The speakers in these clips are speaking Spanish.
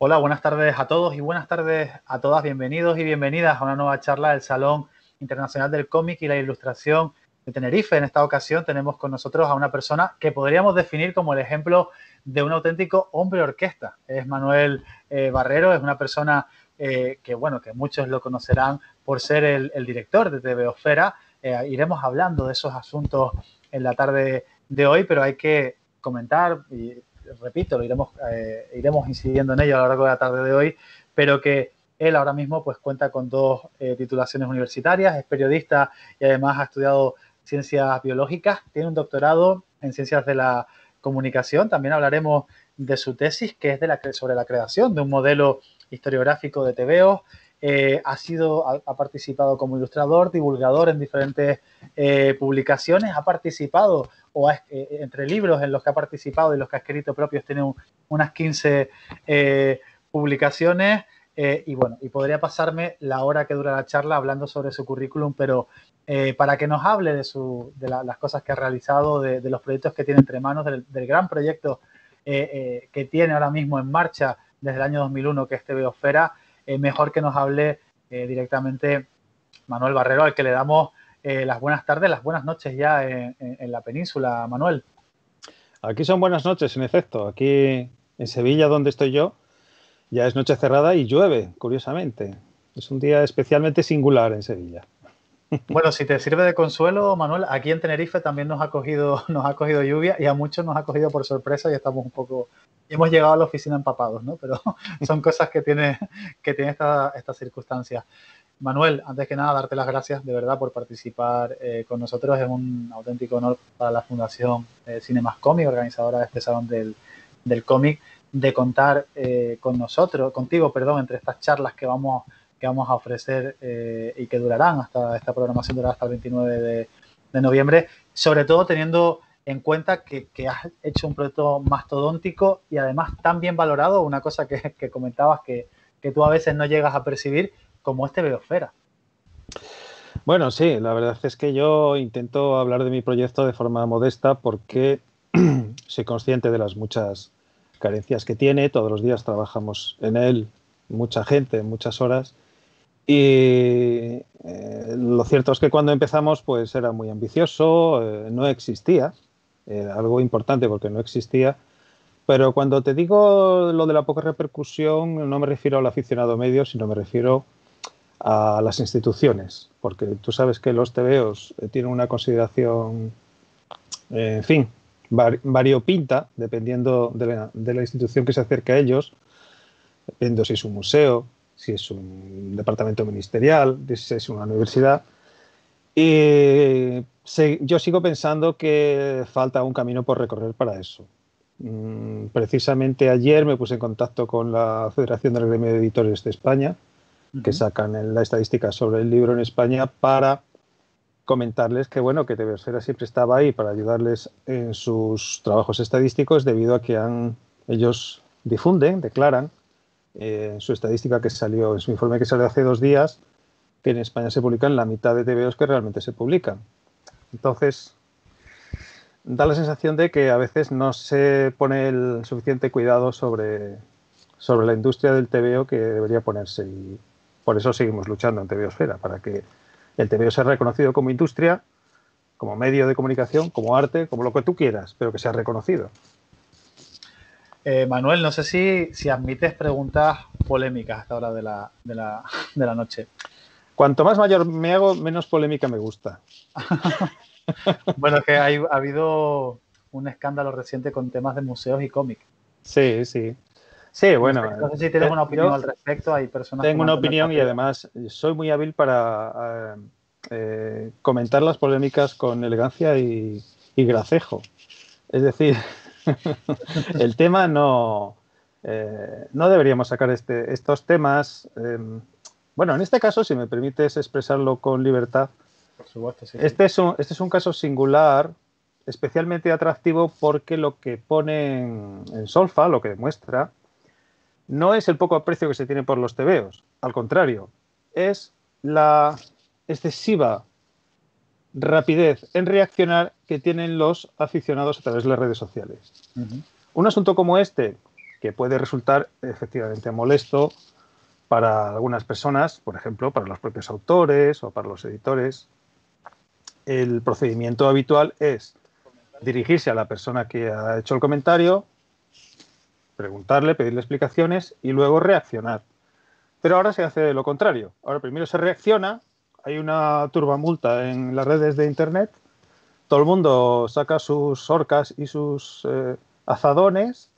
Hola, buenas tardes a todos y buenas tardes a todas. Bienvenidos y bienvenidas a una nueva charla del Salón Internacional del Cómic y la Ilustración de Tenerife. En esta ocasión tenemos con nosotros a una persona que podríamos definir como el ejemplo de un auténtico hombre orquesta. Es Manuel Barrero, es una persona que muchos lo conocerán por ser el director de TVOsfera. Iremos hablando de esos asuntos en la tarde de hoy, pero hay que comentar y repito, iremos incidiendo en ello a lo largo de la tarde de hoy, pero que él ahora mismo pues cuenta con dos titulaciones universitarias, es periodista y además ha estudiado ciencias biológicas, tiene un doctorado en ciencias de la comunicación. También hablaremos de su tesis, que es sobre la creación de un modelo historiográfico de TVO. Ha participado como ilustrador, divulgador en diferentes publicaciones, ha participado entre libros en los que ha participado y los que ha escrito propios, tiene unas 15 publicaciones. Y podría pasarme la hora que dura la charla hablando sobre su currículum, pero para que nos hable de las cosas que ha realizado, de los proyectos que tiene entre manos, del gran proyecto que tiene ahora mismo en marcha desde el año 2001, que es TVOsfera, mejor que nos hable directamente Manuel Barrero, al que le damos las buenas tardes, las buenas noches ya en la península, Manuel. Aquí son buenas noches, en efecto. Aquí en Sevilla, donde estoy yo, ya es noche cerrada y llueve, curiosamente. Es un día especialmente singular en Sevilla. Bueno, si te sirve de consuelo, Manuel, aquí en Tenerife también nos ha cogido lluvia y a muchos nos ha cogido por sorpresa y estamos hemos llegado a la oficina empapados, ¿no? Pero son cosas que tiene esta circunstancia. Manuel, antes que nada, darte las gracias de verdad por participar con nosotros. Es un auténtico honor para la Fundación Cinemas Cómic, organizadora de este Salón del Cómic, de contar contigo, entre estas charlas que vamos a ofrecer y que durarán esta programación durará hasta el 29 de noviembre, sobre todo teniendo en cuenta que has hecho un proyecto mastodóntico y además tan bien valorado, una cosa que comentabas que tú a veces no llegas a percibir, como este TVOsfera. Bueno, sí, la verdad es que yo intento hablar de mi proyecto de forma modesta porque soy consciente de las muchas carencias que tiene. Todos los días trabajamos en él, mucha gente, muchas horas. Y lo cierto es que cuando empezamos pues era muy ambicioso, no existía, algo importante porque no existía, pero cuando te digo lo de la poca repercusión no me refiero al aficionado medio, sino me refiero a las instituciones, porque tú sabes que los TVOs tienen una consideración, en fin, variopinta, dependiendo de la institución que se acerque a ellos, dependiendo si es un museo, si es un departamento ministerial, si es una universidad. Y yo sigo pensando que falta un camino por recorrer para eso. Precisamente ayer me puse en contacto con la Federación del Gremio de Editores de España, que sacan la estadística sobre el libro en España, para comentarles que, bueno, que TVOsfera siempre estaba ahí para ayudarles en sus trabajos estadísticos, debido a que ellos declaran en su estadística que salió, en su informe que salió hace 2 días, que en España se publican la mitad de TVOs que realmente se publican. Entonces, da la sensación de que a veces no se pone el suficiente cuidado sobre la industria del TVO que debería ponerse, y por eso seguimos luchando en TVOsfera, para que el TVO sea reconocido como industria, como medio de comunicación, como arte, como lo que tú quieras, pero que sea reconocido. Manuel, no sé si admites preguntas polémicas a esta hora de la noche. Cuanto más mayor me hago, menos polémica me gusta. Bueno, es que ha habido un escándalo reciente con temas de museos y cómics. Sí, sí. Sí, bueno. No sé si tienes una opinión al respecto. Hay personas que tengo una mantienen opinión y además soy muy hábil para comentar las polémicas con elegancia y gracejo. Es decir, el tema no deberíamos sacar estos temas. Bueno, en este caso, si me permites expresarlo con libertad, por supuesto, sí. Este es un caso singular, especialmente atractivo, porque lo que pone en solfa, lo que demuestra, no es el poco aprecio que se tiene por los TVOs. Al contrario, es la excesiva rapidez en reaccionar que tienen los aficionados a través de las redes sociales. Un asunto como este, que puede resultar efectivamente molesto para algunas personas, por ejemplo, para los propios autores o para los editores. El procedimiento habitual es dirigirse a la persona que ha hecho el comentario, preguntarle, pedirle explicaciones y luego reaccionar. Pero ahora se hace lo contrario. Ahora primero se reacciona, hay una turbamulta en las redes de Internet, todo el mundo saca sus orcas y sus azadones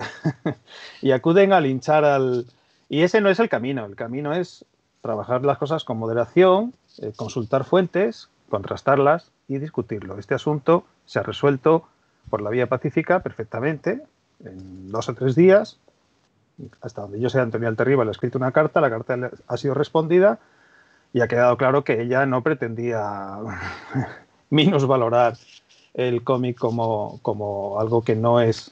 y acuden a linchar al... Y ese no es el camino es trabajar las cosas con moderación, consultar fuentes, contrastarlas y discutirlo. Este asunto se ha resuelto por la vía pacífica perfectamente, en 2 o 3 días. Hasta donde yo sé, Antonio Alterriba le ha escrito una carta, la carta ha sido respondida y ha quedado claro que ella no pretendía minusvalorar el cómic como algo que no es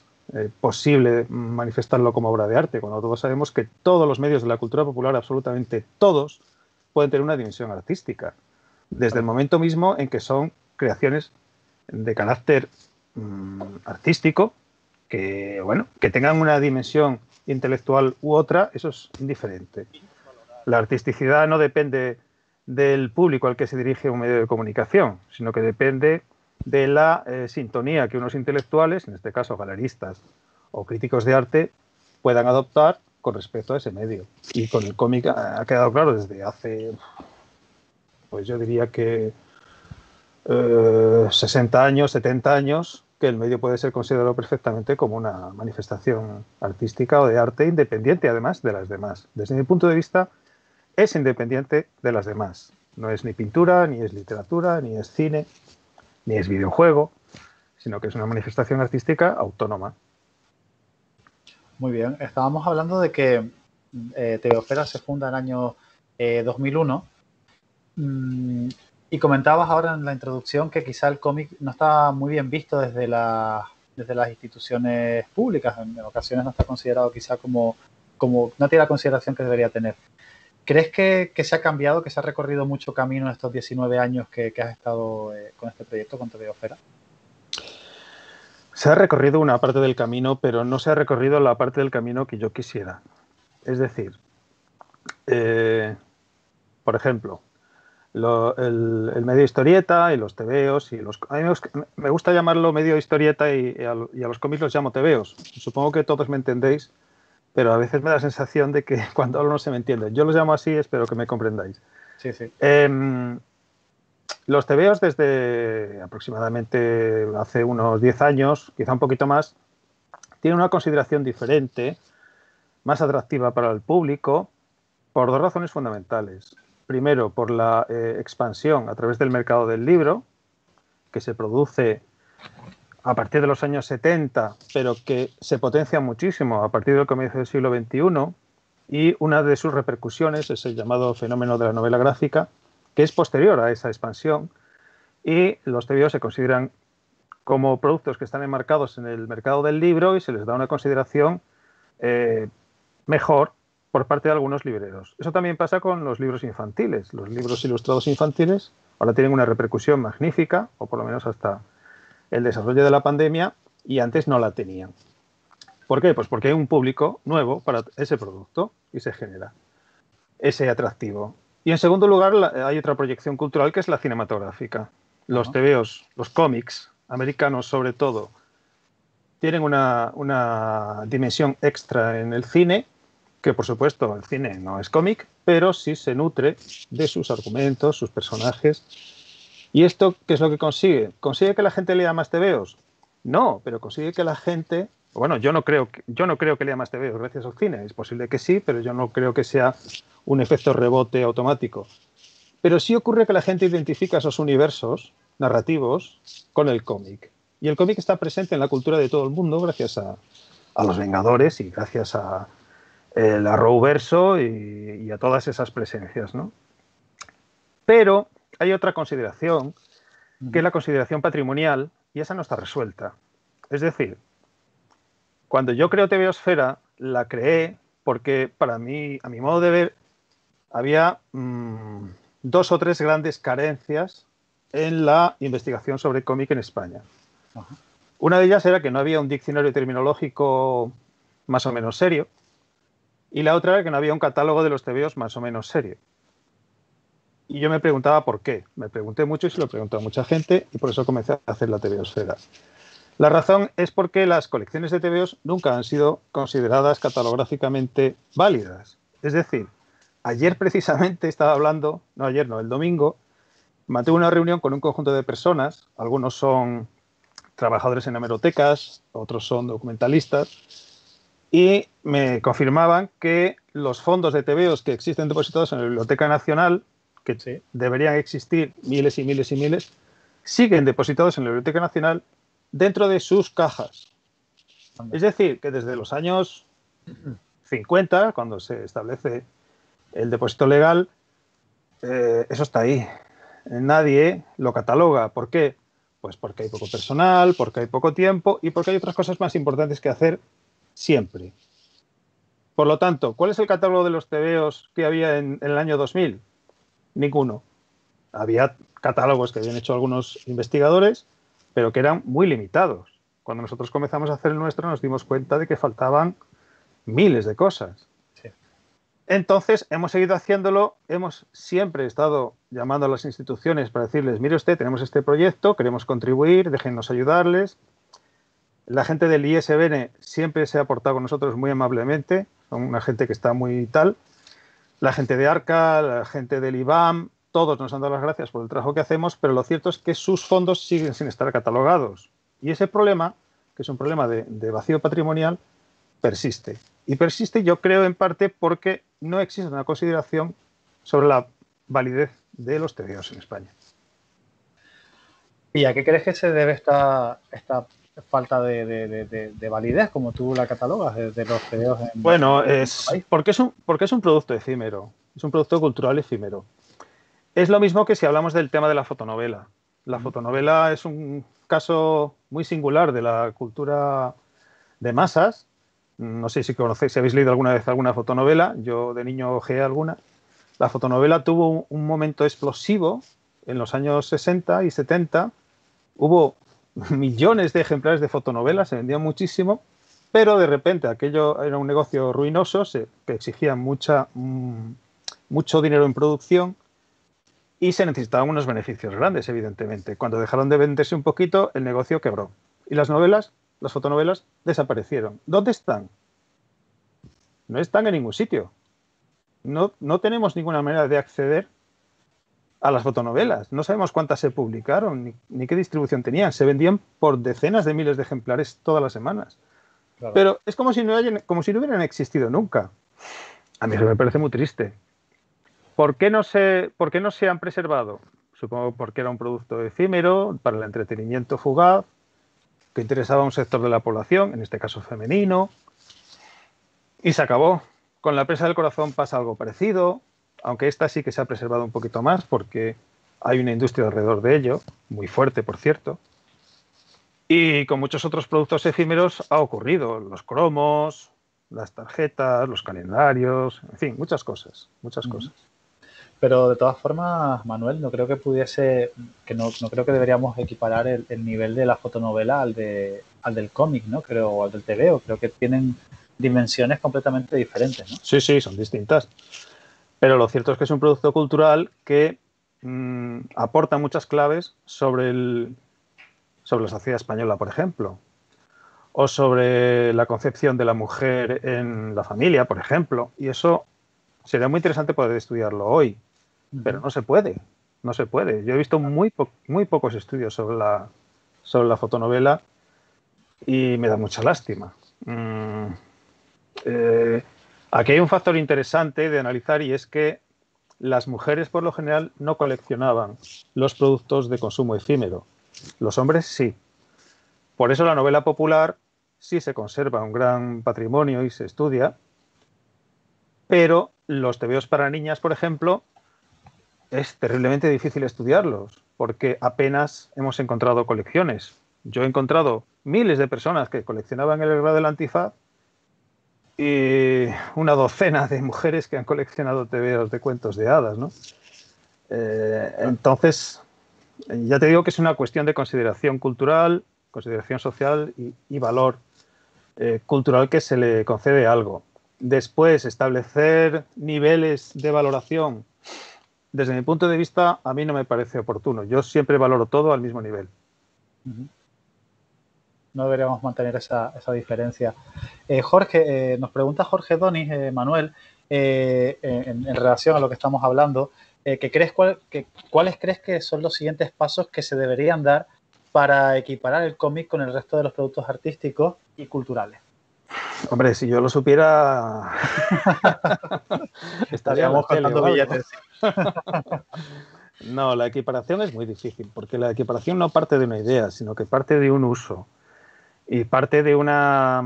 posible manifestarlo como obra de arte, cuando todos sabemos que todos los medios de la cultura popular, absolutamente todos, pueden tener una dimensión artística, desde el momento mismo en que son creaciones de carácter artístico, que, bueno, que tengan una dimensión intelectual u otra, eso es indiferente. La artisticidad no depende del público al que se dirige un medio de comunicación, sino que depende de la sintonía que unos intelectuales, en este caso galeristas o críticos de arte, puedan adoptar con respecto a ese medio. Y con el cómic ha quedado claro desde hace, pues yo diría que 60 años, 70 años, que el medio puede ser considerado perfectamente como una manifestación artística o de arte independiente, además, de las demás. Desde mi punto de vista, es independiente de las demás. No es ni pintura, ni es literatura, ni es cine, ni es videojuego, sino que es una manifestación artística autónoma. Muy bien. Estábamos hablando de que Tebeosfera se funda en el año 2001. Y comentabas ahora en la introducción que quizá el cómic no está muy bien visto desde las instituciones públicas. En ocasiones no está considerado quizá como no tiene la consideración que debería tener. ¿Crees que se ha cambiado, que se ha recorrido mucho camino en estos 19 años que has estado con este proyecto, con Tebeosfera? Se ha recorrido una parte del camino, pero no se ha recorrido la parte del camino que yo quisiera. Es decir, por ejemplo, el medio historieta y los tebeos y los... A mí me gusta llamarlo medio historieta y a los cómics los llamo tebeos. Supongo que todos me entendéis, pero a veces me da la sensación de que cuando hablo no se me entiende. Yo los llamo así, espero que me comprendáis. Sí, sí. Los tebeos desde aproximadamente hace unos 10 años, quizá un poquito más, tienen una consideración diferente, más atractiva para el público, por 2 razones fundamentales. Primero, por la expansión a través del mercado del libro, que se produce a partir de los años 70, pero que se potencia muchísimo a partir del comienzo del siglo XXI, y una de sus repercusiones es el llamado fenómeno de la novela gráfica, que es posterior a esa expansión, y los tebeos se consideran como productos que están enmarcados en el mercado del libro y se les da una consideración mejor por parte de algunos libreros. Eso también pasa con los libros infantiles. Los libros ilustrados infantiles ahora tienen una repercusión magnífica, o por lo menos hasta el desarrollo de la pandemia, y antes no la tenían. ¿Por qué? Pues porque hay un público nuevo para ese producto y se genera ese atractivo. Y en segundo lugar, hay otra proyección cultural que es la cinematográfica. Los tebeos, los cómics americanos sobre todo, tienen una dimensión extra en el cine, que por supuesto el cine no es cómic, pero sí se nutre de sus argumentos, sus personajes. ¿Y esto qué es lo que consigue? ¿Consigue que la gente lea más tebeos? No, pero consigue que la gente... Bueno, yo no creo que lea más tebeos gracias al cine. Es posible que sí, pero yo no creo que sea un efecto rebote automático. Pero sí ocurre que la gente identifica esos universos narrativos con el cómic. Y el cómic está presente en la cultura de todo el mundo gracias a los Vengadores y gracias a el Arrowverso y a todas esas presencias, ¿no? Pero hay otra consideración, que es la consideración patrimonial, y esa no está resuelta. Es decir, cuando yo creo Tebeosfera, la creé porque para mí, a mi modo de ver, había 2 o 3 grandes carencias en la investigación sobre cómic en España. Una de ellas era que no había un diccionario terminológico más o menos serio, y la otra era que no había un catálogo de los tebeos más o menos serio. Y yo me preguntaba por qué. Me pregunté mucho y se lo preguntó a mucha gente, y por eso comencé a hacer la tebeosfera. La razón es porque las colecciones de tebeos nunca han sido consideradas catalográficamente válidas. Es decir, ayer precisamente estaba hablando, no ayer, no, el domingo, mantuve una reunión con un conjunto de personas, algunos son trabajadores en hemerotecas, otros son documentalistas, y me confirmaban que los fondos de tebeos que existen depositados en la Biblioteca Nacional, que Sí. deberían existir miles y miles y miles, siguen depositados en la Biblioteca Nacional dentro de sus cajas. Anda. Es decir, que desde los años 50, cuando se establece el depósito legal, eso está ahí. Nadie lo cataloga. ¿Por qué? Pues porque hay poco personal, porque hay poco tiempo y porque hay otras cosas más importantes que hacer siempre. Por lo tanto, ¿cuál es el catálogo de los tebeos que había en el año 2000? Ninguno. Había catálogos que habían hecho algunos investigadores, pero que eran muy limitados. Cuando nosotros comenzamos a hacer el nuestro, nos dimos cuenta de que faltaban miles de cosas. Sí. Entonces, hemos seguido haciéndolo, hemos siempre estado llamando a las instituciones para decirles, mire usted, tenemos este proyecto, queremos contribuir, déjennos ayudarles. La gente del ISBN siempre se ha portado con nosotros muy amablemente, son una gente que está muy tal. La gente de ARCA, la gente del IBAM, todos nos han dado las gracias por el trabajo que hacemos, pero lo cierto es que sus fondos siguen sin estar catalogados. Y ese problema, que es un problema de vacío patrimonial, persiste. Y persiste, yo creo, en parte porque no existe una consideración sobre la validez de los tebeos en España. ¿Y a qué crees que se debe esta falta de validez, como tú la catalogas, de los tebeos en Bueno, nuestro país? porque es un producto efímero, es un producto cultural efímero. Es lo mismo que si hablamos del tema de la fotonovela. La fotonovela es un caso muy singular de la cultura de masas. No sé si conocéis, si habéis leído alguna vez alguna fotonovela. Yo de niño ojeé alguna. La fotonovela tuvo un momento explosivo en los años 60 y 70. Hubo millones de ejemplares de fotonovelas, se vendían muchísimo, pero de repente aquello era un negocio ruinoso, que exigía mucho dinero en producción y se necesitaban unos beneficios grandes, evidentemente. Cuando dejaron de venderse un poquito, el negocio quebró. Y las novelas, las fotonovelas, desaparecieron. ¿Dónde están? No están en ningún sitio. No tenemos ninguna manera de acceder a las fotonovelas. No sabemos cuántas se publicaron ni qué distribución tenían. Se vendían por decenas de miles de ejemplares todas las semanas. Claro. Pero es como si no hubieran existido nunca. A mí eso me parece muy triste. ¿Por qué no se han preservado? Supongo porque era un producto efímero, para el entretenimiento fugaz, que interesaba a un sector de la población, en este caso femenino, y se acabó. Con la presa del corazón pasa algo parecido, aunque esta sí que se ha preservado un poquito más porque hay una industria alrededor de ello, muy fuerte, por cierto. Y con muchos otros productos efímeros ha ocurrido, los cromos, las tarjetas, los calendarios, en fin, muchas cosas, muchas cosas. Pero de todas formas, Manuel, no creo que no creo que deberíamos equiparar el nivel de la fotonovela al del cómic, ¿no? Creo, o al del TVO. Creo que tienen dimensiones completamente diferentes, ¿no? Sí, sí, son distintas. Pero lo cierto es que es un producto cultural que aporta muchas claves sobre la sociedad española, por ejemplo, o sobre la concepción de la mujer en la familia, por ejemplo. Y eso sería muy interesante poder estudiarlo hoy, pero no se puede. No se puede. Yo he visto muy pocos estudios sobre la fotonovela y me da mucha lástima. Aquí hay un factor interesante de analizar y es que las mujeres por lo general no coleccionaban los productos de consumo efímero. Los hombres sí. Por eso la novela popular sí se conserva un gran patrimonio y se estudia, pero los tebeos para niñas, por ejemplo, es terriblemente difícil estudiarlos porque apenas hemos encontrado colecciones. Yo he encontrado miles de personas que coleccionaban el grado del antifaz y una docena de mujeres que han coleccionado tebeos de cuentos de hadas, ¿no? Entonces, ya te digo que es una cuestión de consideración cultural, consideración social y valor cultural que se le concede algo. Después, establecer niveles de valoración, desde mi punto de vista, a mí no me parece oportuno. Yo siempre valoro todo al mismo nivel. No deberíamos mantener esa diferencia. Jorge, nos pregunta Jorge Donis, Manuel, en relación a lo que estamos hablando, ¿cuáles crees que son los siguientes pasos que se deberían dar para equiparar el cómic con el resto de los productos artísticos y culturales? Hombre, si yo lo supiera, estaríamos contando billetes. No, la equiparación es muy difícil, porque la equiparación no parte de una idea, sino que parte de un uso y parte de una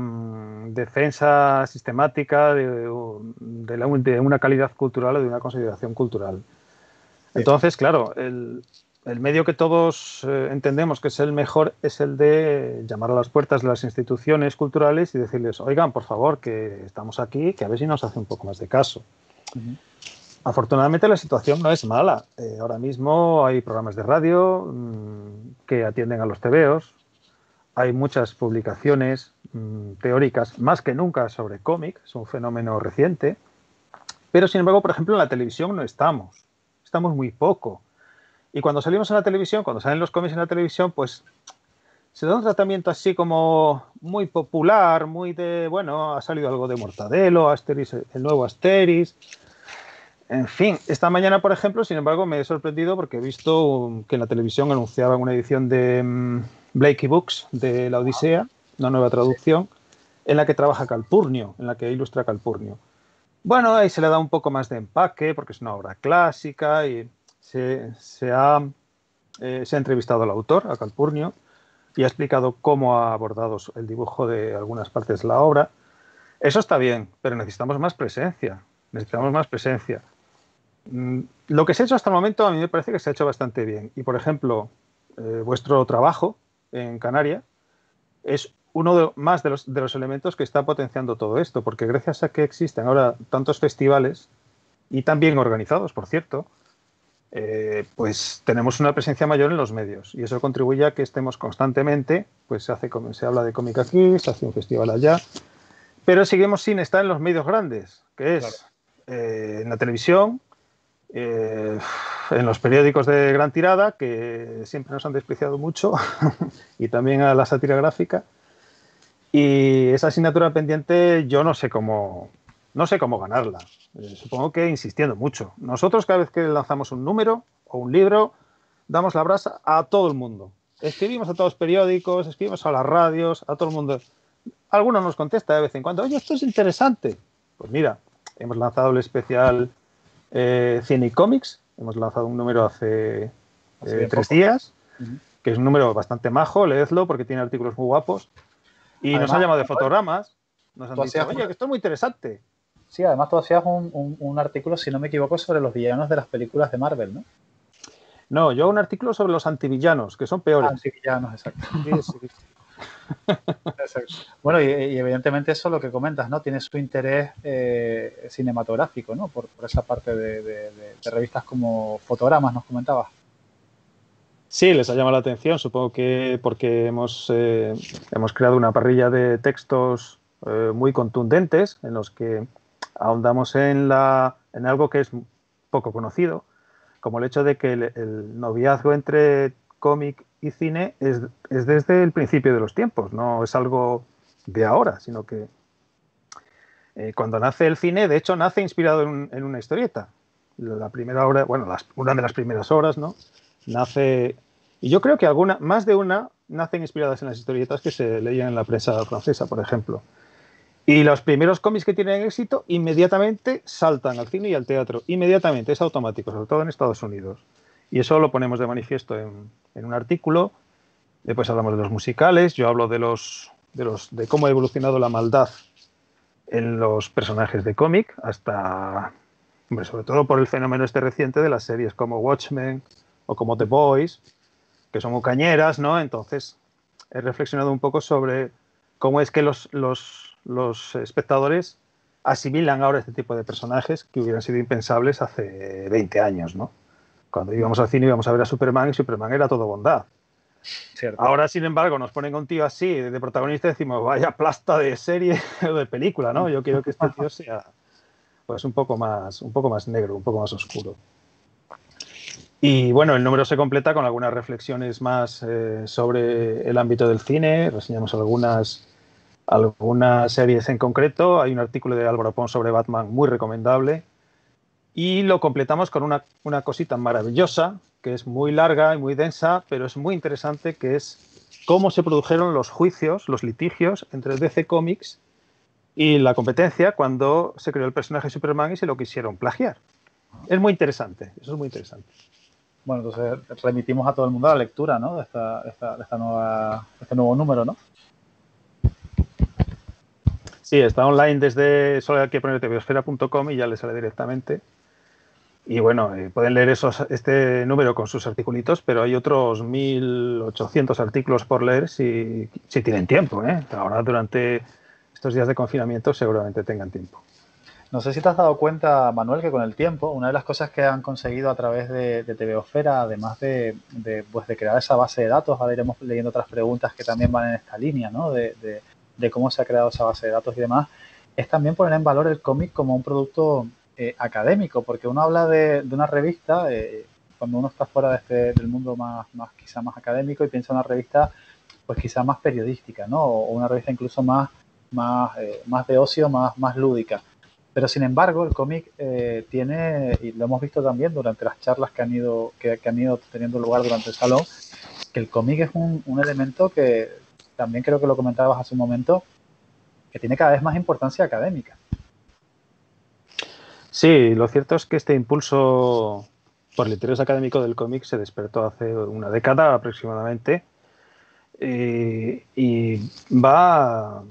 defensa sistemática de una calidad cultural o de una consideración cultural. Entonces, claro, el medio que todos entendemos que es el mejor es el de llamar a las puertas de las instituciones culturales y decirles, oigan, por favor, que estamos aquí, que a ver si nos hace un poco más de caso. Afortunadamente la situación no es mala. Ahora mismo hay programas de radio que atienden a los tebeos. Hay muchas publicaciones teóricas, más que nunca, sobre cómic. Es un fenómeno reciente. Pero, sin embargo, por ejemplo, en la televisión no estamos. Estamos muy poco. Y cuando salimos en la televisión, cuando salen los cómics en la televisión, pues se da un tratamiento así como muy popular, muy de, bueno, ha salido algo de Mortadelo, Asterix, el nuevo Asterix. En fin, esta mañana, por ejemplo, sin embargo, me he sorprendido porque he visto que en la televisión anunciaban una edición de Blakey Books, de La Odisea, una nueva traducción, en la que trabaja Calpurnio, en la que ilustra Calpurnio. Bueno, ahí se le da un poco más de empaque porque es una obra clásica y se ha entrevistado al autor, a Calpurnio, y ha explicado cómo ha abordado el dibujo de algunas partes de la obra. Eso está bien, pero necesitamos más presencia. Necesitamos más presencia. Lo que se ha hecho hasta el momento a mí me parece que se ha hecho bastante bien. Y, por ejemplo, vuestro trabajo en Canarias es uno más de los elementos que está potenciando todo esto, porque gracias a que existen ahora tantos festivales, y tan bien organizados, por cierto, pues tenemos una presencia mayor en los medios. Y eso contribuye a que estemos constantemente, pues se habla de cómic aquí, se hace un festival allá, pero seguimos sin estar en los medios grandes, que es en la televisión, en los periódicos de gran tirada, que siempre nos han despreciado mucho, y también a la sátira gráfica. Y esa asignatura pendiente yo no sé cómo ganarla. Supongo que insistiendo mucho. Nosotros cada vez que lanzamos un número o un libro, damos la brasa a todo el mundo. Escribimos a todos los periódicos, escribimos a las radios, a todo el mundo. Alguno nos contesta de vez en cuando, oye, esto es interesante. Pues mira, hemos lanzado el especial Cine y Cómics, hemos lanzado un número hace 3 días, que es un número bastante majo, leedlo porque tiene artículos muy guapos. Y además, nos han llamado de fotogramas, nos han dicho, oye, que esto es muy interesante. Sí, además tú hacías un artículo, si no me equivoco, sobre los villanos de las películas de Marvel, ¿no? No, yo un artículo sobre los antivillanos, que son peores. Antivillanos, exacto. Sí. Exacto. Bueno, y evidentemente eso es lo que comentas, ¿no? Tiene su interés cinematográfico, ¿no? Por esa parte de revistas como Fotogramas, nos comentabas. Sí, les ha llamado la atención, supongo que porque hemos creado una parrilla de textos muy contundentes en los que ahondamos en algo que es poco conocido, como el hecho de que el noviazgo entre cómic y cine es desde el principio de los tiempos, no es algo de ahora, sino que cuando nace el cine, de hecho, nace inspirado en una historieta. La primera obra, bueno, una de las primeras obras, ¿no? Nace... Y yo creo que más de una nacen inspiradas en las historietas que se leían en la prensa francesa, por ejemplo. Y los primeros cómics que tienen éxito inmediatamente saltan al cine y al teatro. Inmediatamente, es automático, sobre todo en Estados Unidos. Y eso lo ponemos de manifiesto en un artículo. Después hablamos de los musicales. Yo hablo de cómo ha evolucionado la maldad en los personajes de cómic, hasta, hombre, sobre todo por el fenómeno este reciente de las series como Watchmen o como The Boys, que son muy cañeras, ¿no? Entonces he reflexionado un poco sobre cómo es que los espectadores asimilan ahora este tipo de personajes que hubieran sido impensables hace 20 años, ¿no? Cuando íbamos al cine íbamos a ver a Superman y Superman era todo bondad. Cierto. Ahora, sin embargo, nos ponen a un tío así de protagonista y decimos, vaya plasta de serie o de película, ¿no? Yo quiero que este tío sea pues un poco más negro, un poco más oscuro. Y bueno, el número se completa con algunas reflexiones más sobre el ámbito del cine. Reseñamos algunas series en concreto. Hay un artículo de Álvaro Pons sobre Batman muy recomendable. Y lo completamos con una cosita maravillosa, que es muy larga y muy densa, pero es muy interesante, que es cómo se produjeron los juicios, los litigios entre DC Comics y la competencia cuando se creó el personaje de Superman y se lo quisieron plagiar. Es muy interesante, eso es muy interesante. Bueno, entonces remitimos a todo el mundo a la lectura, ¿no? De este nuevo número, ¿no? Sí, está online desde, solo hay que poner tvosfera.com y ya le sale directamente. Y bueno, pueden leer este número con sus articulitos, pero hay otros 1.800 artículos por leer si tienen tiempo, ¿eh? Ahora durante estos días de confinamiento seguramente tengan tiempo. No sé si te has dado cuenta, Manuel, que con el tiempo, una de las cosas que han conseguido a través de TVOsfera, además pues de crear esa base de datos, ahora iremos leyendo otras preguntas que también van en esta línea, ¿no? De cómo se ha creado esa base de datos y demás, es también poner en valor el cómic como un producto académico, porque uno habla de una revista, cuando uno está fuera del mundo quizá más académico y piensa en una revista, pues quizá más periodística, ¿no? O una revista incluso más de ocio, más lúdica. Pero sin embargo, el cómic tiene, y lo hemos visto también durante las charlas que han ido teniendo lugar durante el salón, que el cómic es un elemento que también creo que lo comentabas hace un momento, que tiene cada vez más importancia académica. Sí, lo cierto es que este impulso por el interés académico del cómic se despertó hace una década aproximadamente y va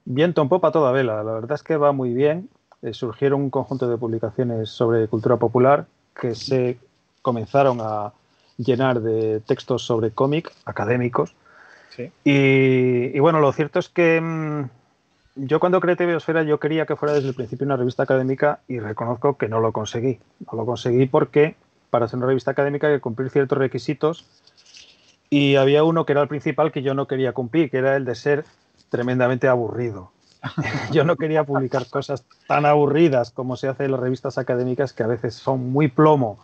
viento en popa a toda vela. La verdad es que va muy bien. Surgieron un conjunto de publicaciones sobre cultura popular que se comenzaron a llenar de textos sobre cómic académicos. Sí. Y bueno, lo cierto es que yo cuando creé TVOsfera yo quería que fuera desde el principio una revista académica y reconozco que no lo conseguí. No lo conseguí porque para ser una revista académica hay que cumplir ciertos requisitos y había uno que era el principal que yo no quería cumplir, que era el de ser tremendamente aburrido. Yo no quería publicar cosas tan aburridas como se hace en las revistas académicas, que a veces son muy plomo,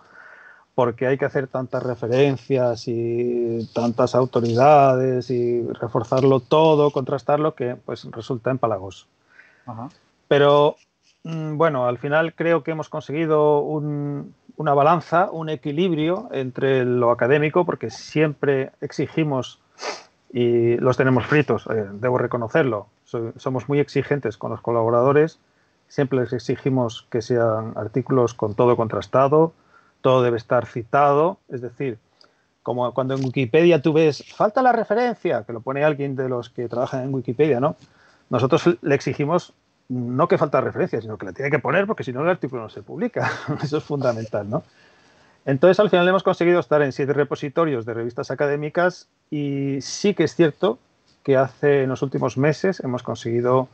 porque hay que hacer tantas referencias y tantas autoridades y reforzarlo todo, contrastarlo, que pues resulta empalagoso. Ajá. Pero bueno, al final creo que hemos conseguido una balanza, un equilibrio entre lo académico, porque siempre exigimos y los tenemos fritos, debo reconocerlo. Somos muy exigentes con los colaboradores, siempre les exigimos que sean artículos con todo contrastado, todo debe estar citado, es decir, como cuando en Wikipedia tú ves, falta la referencia, que lo pone alguien de los que trabajan en Wikipedia, ¿no? Nosotros le exigimos no que falta referencia, sino que la tiene que poner porque si no el artículo no se publica. Eso es fundamental, ¿no? Entonces, al final hemos conseguido estar en 7 repositorios de revistas académicas y sí que es cierto que en los últimos meses hemos conseguido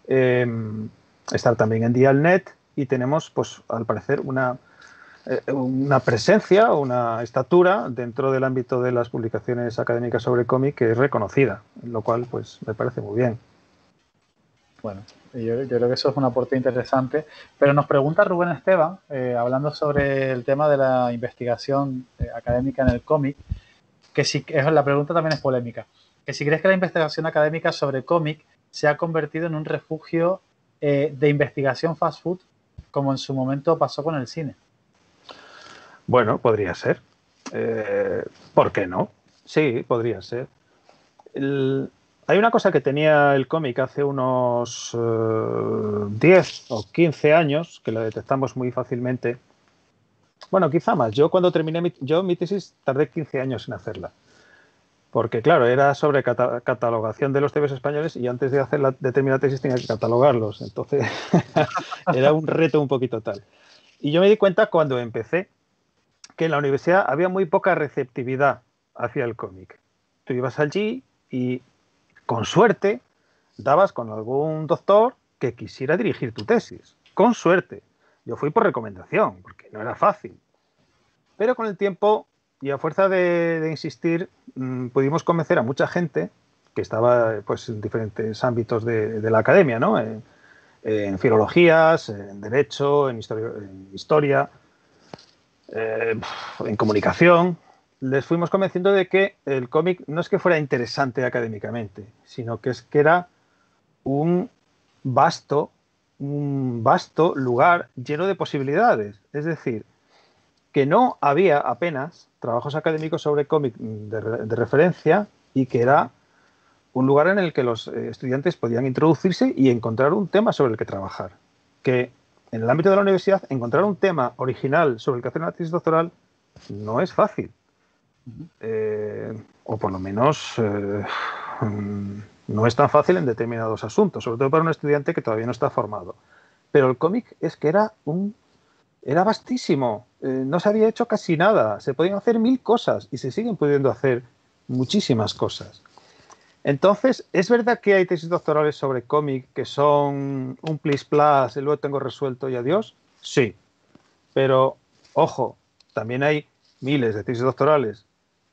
estar también en Dialnet y tenemos, pues, al parecer, una presencia, una estatura dentro del ámbito de las publicaciones académicas sobre cómic que es reconocida, lo cual, pues, me parece muy bien. Bueno, yo creo que eso es un aporte interesante. Pero nos pregunta Rubén Esteban, hablando sobre el tema de la investigación académica en el cómic, que si la pregunta también es polémica, que si crees que la investigación académica sobre cómic se ha convertido en un refugio de investigación fast food, como en su momento pasó con el cine. Bueno, podría ser. ¿Por qué no? Sí, podría ser. Hay una cosa que tenía el cómic hace unos 10 o 15 años, que la detectamos muy fácilmente. Bueno, quizá más. Yo cuando terminé mi tesis tardé 15 años en hacerla. Porque, claro, era sobre catalogación de los TVs españoles y antes de hacer de terminar la tesis tenía que catalogarlos. Entonces, era un reto un poquito tal. Y yo me di cuenta cuando empecé que en la universidad había muy poca receptividad hacia el cómic. Tú ibas allí y, con suerte, dabas con algún doctor que quisiera dirigir tu tesis. Con suerte. Yo fui por recomendación, porque no era fácil. Pero con el tiempo Y a fuerza de insistir, pudimos convencer a mucha gente que estaba pues, en diferentes ámbitos de la academia, ¿no? En filologías, en derecho, en historia, en comunicación. Les fuimos convenciendo de que el cómic no es que fuera interesante académicamente, sino que es que era un vasto lugar lleno de posibilidades. Es decir, que no había apenas trabajos académicos sobre cómic de referencia y que era un lugar en el que los estudiantes podían introducirse y encontrar un tema sobre el que trabajar. Que en el ámbito de la universidad encontrar un tema original sobre el que hacer una tesis doctoral no es fácil. O por lo menos no es tan fácil en determinados asuntos, sobre todo para un estudiante que todavía no está formado. Pero el cómic es que era vastísimo, no se había hecho casi nada, se podían hacer 1000 cosas y se siguen pudiendo hacer muchísimas cosas. Entonces, ¿es verdad que hay tesis doctorales sobre cómic que son un plis plas, y luego tengo resuelto y adiós? Sí, pero ojo, también hay miles de tesis doctorales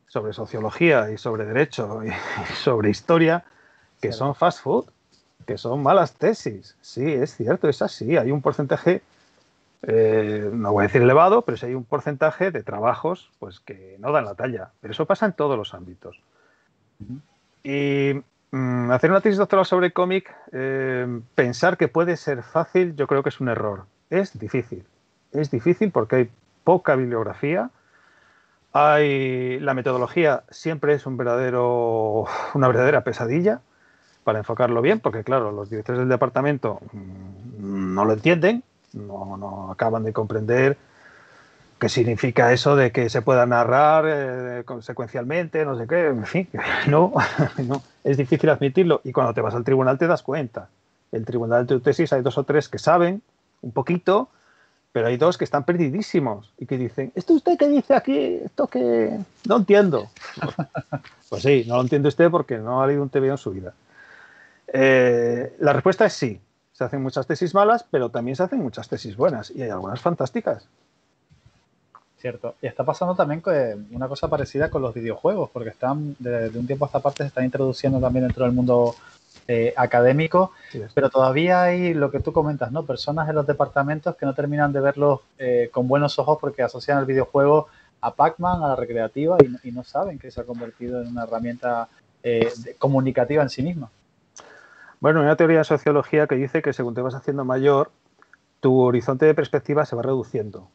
sobre sociología y sobre derecho y sobre historia que son fast food, que son malas tesis. Sí, es cierto, es así, hay un porcentaje... no voy a decir elevado, pero sí hay un porcentaje de trabajos pues, que no dan la talla. Pero eso pasa en todos los ámbitos. Y hacer una tesis doctoral sobre cómic, pensar que puede ser fácil, yo creo que es un error. Es difícil. Es difícil porque hay poca bibliografía. La metodología siempre es una verdadera pesadilla para enfocarlo bien, porque claro, los directores del departamento no lo entienden, no acaban de comprender qué significa eso de que se pueda narrar secuencialmente, no sé qué, en fin, no, es difícil admitirlo y cuando te vas al tribunal te das cuenta. El tribunal de tu tesis hay 2 o 3 que saben un poquito, pero hay 2 que están perdidísimos y que dicen, ¿esto usted qué dice aquí? ¿Esto qué? No entiendo. Pues sí, no lo entiende usted porque no ha leído un TVO en su vida. La respuesta es sí. Se hacen muchas tesis malas, pero también se hacen muchas tesis buenas y hay algunas fantásticas. Cierto. Y está pasando también una cosa parecida con los videojuegos, porque están, de un tiempo a esta parte, se están introduciendo también dentro del mundo académico, sí, pero todavía hay lo que tú comentas, ¿no? Personas en los departamentos que no terminan de verlos con buenos ojos porque asocian el videojuego a Pac-Man, a la recreativa, y no saben que se ha convertido en una herramienta comunicativa en sí misma. Bueno, hay una teoría de sociología que dice que según te vas haciendo mayor, tu horizonte de perspectiva se va reduciendo,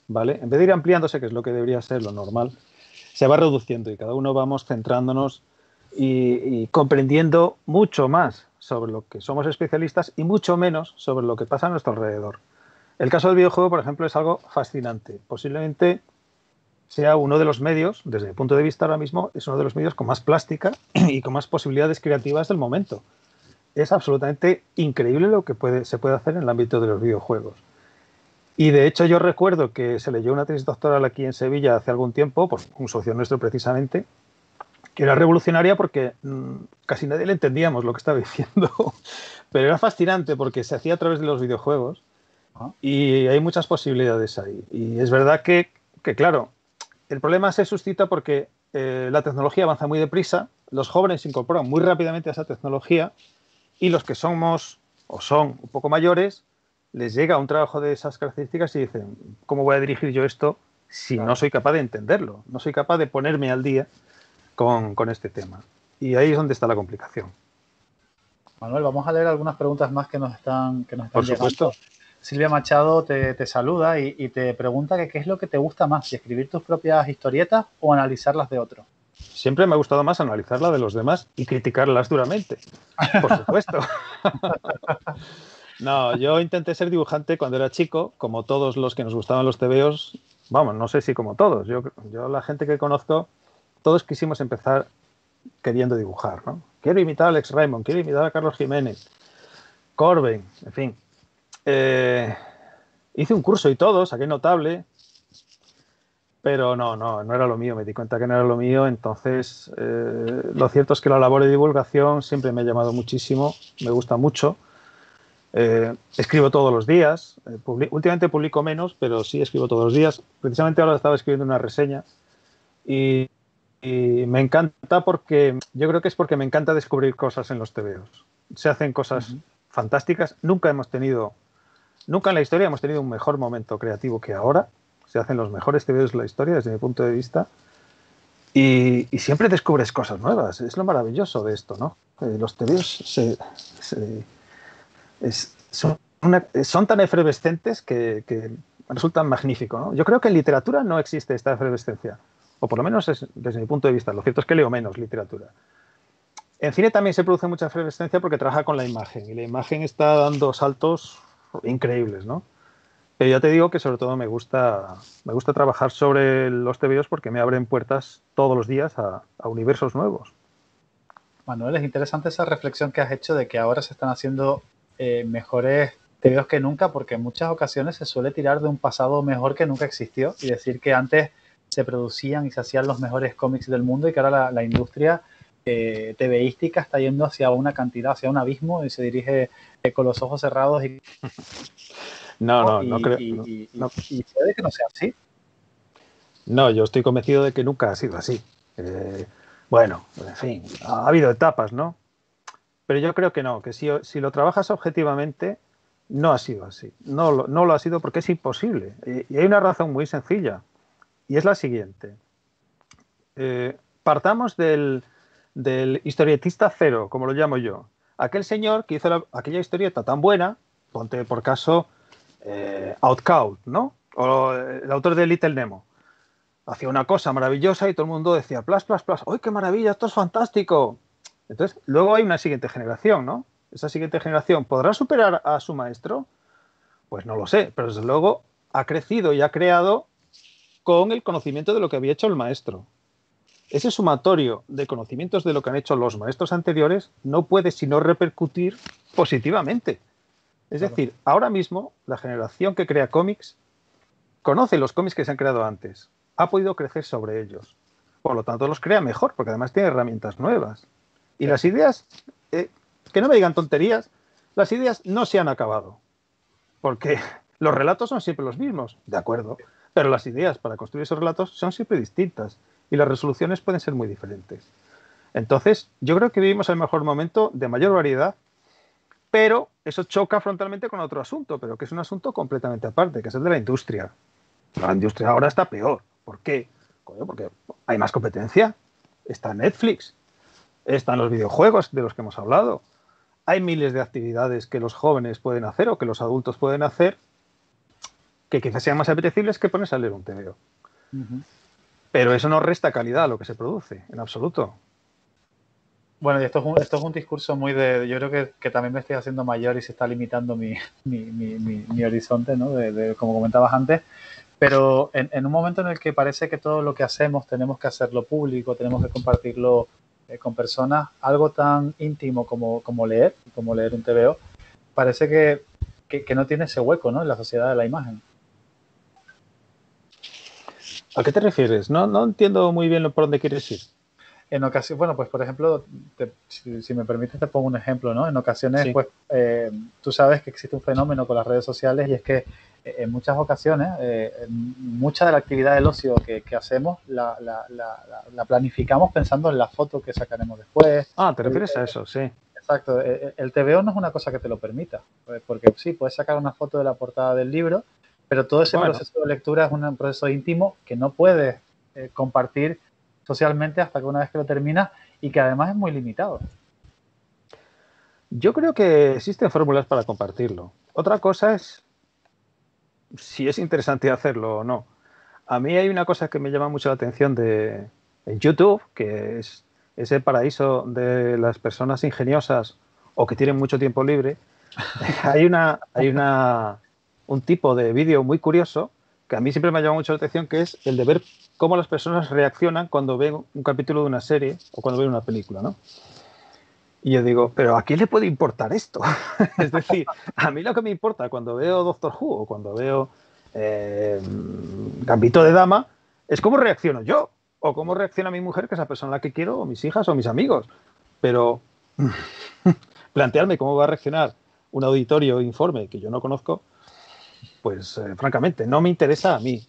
¿vale? En vez de ir ampliándose, que es lo que debería ser lo normal, se va reduciendo y cada uno vamos centrándonos y comprendiendo mucho más sobre lo que somos especialistas y mucho menos sobre lo que pasa a nuestro alrededor. El caso del videojuego, por ejemplo, es algo fascinante. Posiblemente sea uno de los medios, desde mi punto de vista ahora mismo, es uno de los medios con más plástica y con más posibilidades creativas del momento. Es absolutamente increíble lo que se puede hacer en el ámbito de los videojuegos. Y de hecho yo recuerdo que se leyó una tesis doctoral aquí en Sevilla hace algún tiempo, por un socio nuestro precisamente, que era revolucionaria porque casi nadie le entendíamos lo que estaba diciendo, pero era fascinante porque se hacía a través de los videojuegos y hay muchas posibilidades ahí. Y es verdad que claro, el problema se suscita porque la tecnología avanza muy deprisa, los jóvenes se incorporan muy rápidamente a esa tecnología y los que somos o son un poco mayores les llega un trabajo de esas características y dicen, ¿cómo voy a dirigir yo esto si no soy capaz de entenderlo? No soy capaz de ponerme al día con este tema. Y ahí es donde está la complicación. Manuel, vamos a leer algunas preguntas más que nos están Por supuesto. llegando. Silvia Machado te saluda y te pregunta que qué es lo que te gusta más, si escribir tus propias historietas o analizarlas de otros. Siempre me ha gustado más analizarlas de los demás y criticarlas duramente, por supuesto. No, yo intenté ser dibujante cuando era chico, como todos los que nos gustaban los tebeos, vamos, no sé si como todos, yo la gente que conozco, todos quisimos empezar queriendo dibujar, ¿no? Quiero imitar a Alex Raymond, quiero imitar a Carlos Jiménez, Corben, en fin. Hice un curso y todo, saqué notable, pero no era lo mío, me di cuenta que no era lo mío, entonces lo cierto es que la labor de divulgación siempre me ha llamado muchísimo, me gusta mucho. Escribo todos los días, últimamente publico menos, pero sí escribo todos los días. Precisamente ahora estaba escribiendo una reseña Y, y me encanta porque, yo creo que es porque me encanta descubrir cosas en los TVOs. Se hacen cosas fantásticas. Nunca en la historia hemos tenido un mejor momento creativo que ahora. Se hacen los mejores TVOs de la historia desde mi punto de vista. Y siempre descubres cosas nuevas. Es lo maravilloso de esto, ¿no? Los TVOs son tan efervescentes que resultan magníficos, ¿no? Yo creo que en literatura no existe esta efervescencia. O por lo menos desde mi punto de vista. Lo cierto es que leo menos literatura. En cine también se produce mucha efervescencia porque trabaja con la imagen. Y la imagen está dando saltos increíbles, ¿no? Pero ya te digo que sobre todo me gusta trabajar sobre los TVOs porque me abren puertas todos los días a universos nuevos. Manuel, es interesante esa reflexión que has hecho de que ahora se están haciendo mejores TVOs que nunca, porque en muchas ocasiones se suele tirar de un pasado mejor que nunca existió y decir que antes se producían y se hacían los mejores cómics del mundo y que ahora la industria TVística está yendo hacia una cantidad, hacia un abismo y se dirige con los ojos cerrados No creo. Y puede que no sea así. No, yo estoy convencido de que nunca ha sido así. Bueno, en fin, ha habido etapas, ¿no? Pero yo creo que no, que si lo trabajas objetivamente, no ha sido así. No lo ha sido porque es imposible. Y hay una razón muy sencilla, y es la siguiente. Partamos del historietista cero, como lo llamo yo. Aquel señor que hizo aquella historieta tan buena, ponte por caso Outcast, ¿no? O el autor de Little Nemo. Hacía una cosa maravillosa y todo el mundo decía, plas, plas, plas, ¡ay, qué maravilla! Esto es fantástico. Entonces, luego hay una siguiente generación, ¿no? Esa siguiente generación, ¿podrá superar a su maestro? Pues no lo sé, pero desde luego ha crecido y ha creado con el conocimiento de lo que había hecho el maestro. Ese sumatorio de conocimientos de lo que han hecho los maestros anteriores no puede sino repercutir positivamente. Es decir, ahora mismo la generación que crea cómics conoce los cómics que se han creado antes, ha podido crecer sobre ellos. Por lo tanto, los crea mejor, porque además tiene herramientas nuevas. Y las ideas, que no me digan tonterías, las ideas no se han acabado. Porque los relatos son siempre los mismos, de acuerdo, pero las ideas para construir esos relatos son siempre distintas y las resoluciones pueden ser muy diferentes. Entonces, yo creo que vivimos el mejor momento de mayor variedad, pero eso choca frontalmente con otro asunto, pero que es un asunto completamente aparte, que es el de la industria. La industria ahora está peor. ¿Por qué? Porque hay más competencia. Está Netflix, están los videojuegos de los que hemos hablado. Hay miles de actividades que los jóvenes pueden hacer o que los adultos pueden hacer que quizás sean más apetecibles que ponerse a leer un TVO. Pero eso no resta calidad a lo que se produce, en absoluto. Bueno, y esto es un discurso muy de... Yo creo que también me estoy haciendo mayor y se está limitando mi horizonte, ¿no? Como comentabas antes. Pero en un momento en el que parece que todo lo que hacemos tenemos que hacerlo público, tenemos que compartirlo con personas, algo tan íntimo como leer un TVO, parece que no tiene ese hueco, ¿no? En la sociedad de la imagen. ¿A qué te refieres? No entiendo muy bien por dónde quieres ir. En ocasiones, bueno, pues por ejemplo, si me permites te pongo un ejemplo, ¿no? En ocasiones, Sí. pues tú sabes que existe un fenómeno con las redes sociales y es que en muchas ocasiones, mucha de la actividad del ocio que hacemos la planificamos pensando en la foto que sacaremos después. Ah, ¿te refieres a eso? Sí. Exacto. El TVO no es una cosa que te lo permita, porque sí, puedes sacar una foto de la portada del libro, pero todo ese proceso de lectura es un proceso íntimo que no puedes compartir socialmente hasta que una vez que lo terminas y que además es muy limitado. Yo creo que existen fórmulas para compartirlo. Otra cosa es si es interesante hacerlo o no. A mí hay una cosa que me llama mucho la atención de YouTube, que es ese paraíso de las personas ingeniosas o que tienen mucho tiempo libre. hay un tipo de vídeo muy curioso que a mí siempre me ha llamado mucho la atención, que es el de ver cómo las personas reaccionan cuando ven un capítulo de una serie o cuando ven una película, ¿no? Y yo digo, ¿pero a quién le puede importar esto? Es decir, a mí lo que me importa cuando veo Doctor Who o cuando veo Gambito de Dama es cómo reacciono yo o cómo reacciona mi mujer, que es la persona a la que quiero, o mis hijas o mis amigos. Pero plantearme cómo va a reaccionar un auditorio informe que yo no conozco, pues francamente, no me interesa a mí.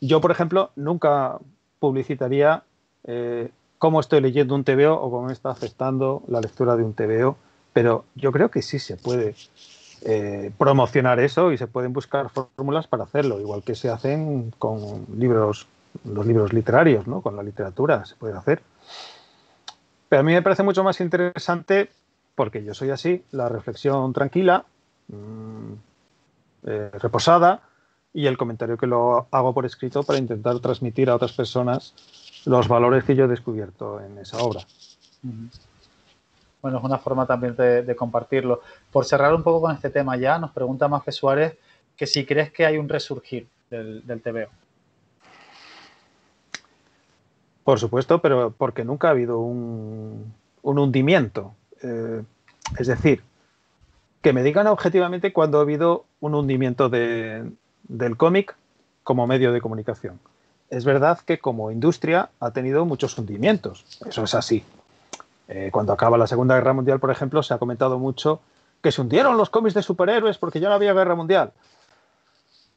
Yo, por ejemplo, nunca publicitaría cómo estoy leyendo un TVO o cómo me está afectando la lectura de un TVO, pero yo creo que sí se puede promocionar eso y se pueden buscar fórmulas para hacerlo, igual que se hacen con libros, los libros literarios, ¿no? Con la literatura se puede hacer. Pero a mí me parece mucho más interesante, porque yo soy así, la reflexión tranquila, reposada, y el comentario que lo hago por escrito para intentar transmitir a otras personas los valores que yo he descubierto en esa obra. Bueno, es una forma también de compartirlo. Por cerrar un poco con este tema ya, nos pregunta Mafe Suárez que si crees que hay un resurgir del TVO. Por supuesto, pero porque nunca ha habido un hundimiento. Es decir, que me digan objetivamente cuándo ha habido un hundimiento del cómic como medio de comunicación. Es verdad que como industria ha tenido muchos hundimientos, eso es así. Cuando acaba la Segunda Guerra Mundial, por ejemplo, se ha comentado mucho que se hundieron los cómics de superhéroes porque ya no había guerra mundial.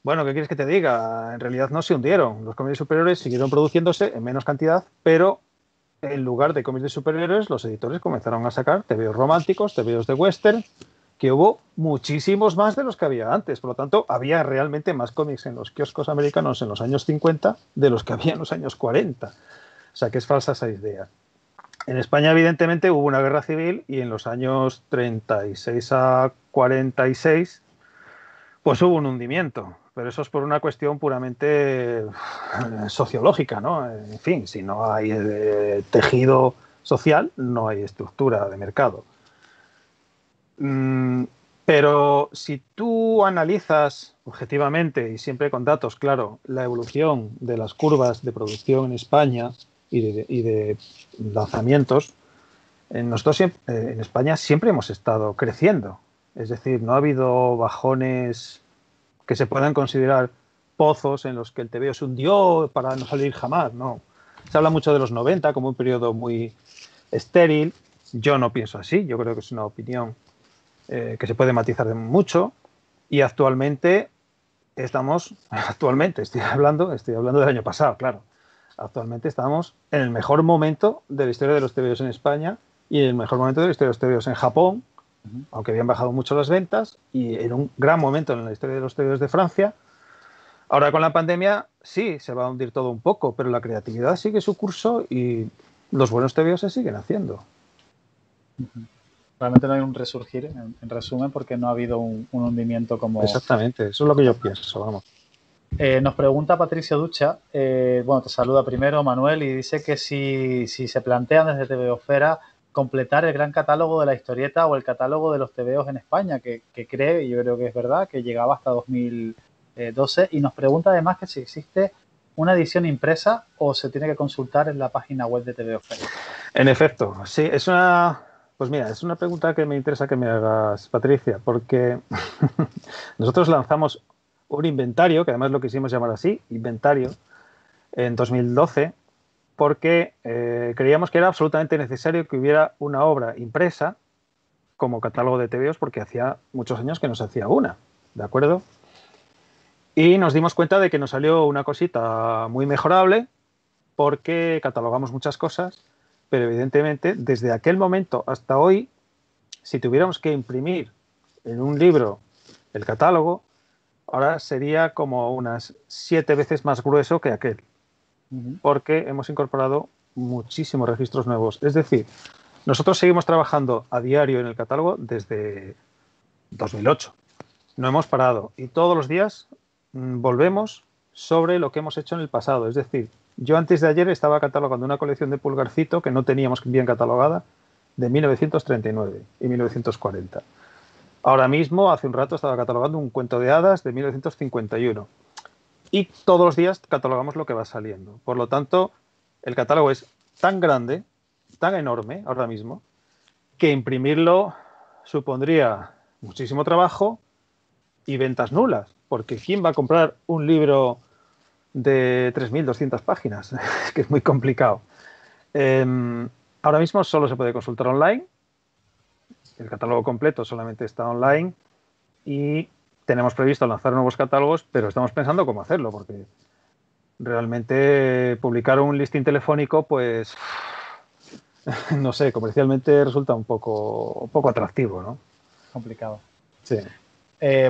Bueno, ¿qué quieres que te diga? En realidad no se hundieron. Los cómics de superhéroes siguieron produciéndose en menos cantidad, pero en lugar de cómics de superhéroes, los editores comenzaron a sacar tebeos románticos, tebeos de western, que hubo muchísimos más de los que había antes. Por lo tanto, había realmente más cómics en los kioscos americanos en los años 50 de los que había en los años 40. O sea, que es falsa esa idea. En España, evidentemente, hubo una guerra civil y en los años 36 a 46 pues hubo un hundimiento, pero eso es por una cuestión puramente sociológica, ¿no? En fin, si no hay tejido social, no hay estructura de mercado. Pero si tú analizas objetivamente y siempre con datos, claro, la evolución de las curvas de producción en España y de lanzamientos, nosotros en España siempre hemos estado creciendo. Es decir, no ha habido bajones que se puedan considerar pozos en los que el TVO se hundió para no salir jamás, no. Se habla mucho de los 90 como un periodo muy estéril. Yo no pienso así, yo creo que es una opinión que se puede matizar mucho y actualmente estoy hablando del año pasado, claro. Actualmente estamos en el mejor momento de la historia de los TVOs en España y en el mejor momento de la historia de los TVOs en Japón, aunque habían bajado mucho las ventas, y en un gran momento en la historia de los TVOs de Francia. Ahora con la pandemia sí, se va a hundir todo un poco, pero la creatividad sigue su curso y los buenos TVOs se siguen haciendo. Realmente no hay un resurgir, en resumen, porque no ha habido un hundimiento como... Exactamente, eso es lo que yo pienso, vamos. Nos pregunta Patricio Ducha, bueno, te saluda primero Manuel y dice que si se plantean desde TVOsfera completar el gran catálogo de la historieta o el catálogo de los TVOs en España, que cree, y yo creo que es verdad, que llegaba hasta 2012, y nos pregunta además que si existe una edición impresa o se tiene que consultar en la página web de TVOsfera. En efecto, sí, pues mira, es una pregunta que me interesa que me hagas, Patricia, porque nosotros lanzamos un inventario, que además lo quisimos llamar así, inventario, en 2012, porque creíamos que era absolutamente necesario que hubiera una obra impresa como catálogo de TVOs, porque hacía muchos años que no se hacía una, ¿de acuerdo? Y nos dimos cuenta de que nos salió una cosita muy mejorable, porque catalogamos muchas cosas, pero evidentemente desde aquel momento hasta hoy, si tuviéramos que imprimir en un libro el catálogo, ahora sería como unas 7 veces más grueso que aquel, porque hemos incorporado muchísimos registros nuevos. Es decir, nosotros seguimos trabajando a diario en el catálogo desde 2008. No hemos parado y todos los días volvemos sobre lo que hemos hecho en el pasado. Es decir, yo antes de ayer estaba catalogando una colección de Pulgarcito que no teníamos bien catalogada de 1939 y 1940. Ahora mismo, hace un rato, estaba catalogando un cuento de hadas de 1951. Y todos los días catalogamos lo que va saliendo. Por lo tanto, el catálogo es tan grande, tan enorme ahora mismo, que imprimirlo supondría muchísimo trabajo y ventas nulas. Porque ¿quién va a comprar un libro de 3.200 páginas? Es que es muy complicado. Ahora mismo solo se puede consultar online. El catálogo completo solamente está online y tenemos previsto lanzar nuevos catálogos, pero estamos pensando cómo hacerlo, porque realmente publicar un listing telefónico, pues, no sé, comercialmente resulta un poco atractivo, ¿no? Complicado. Sí.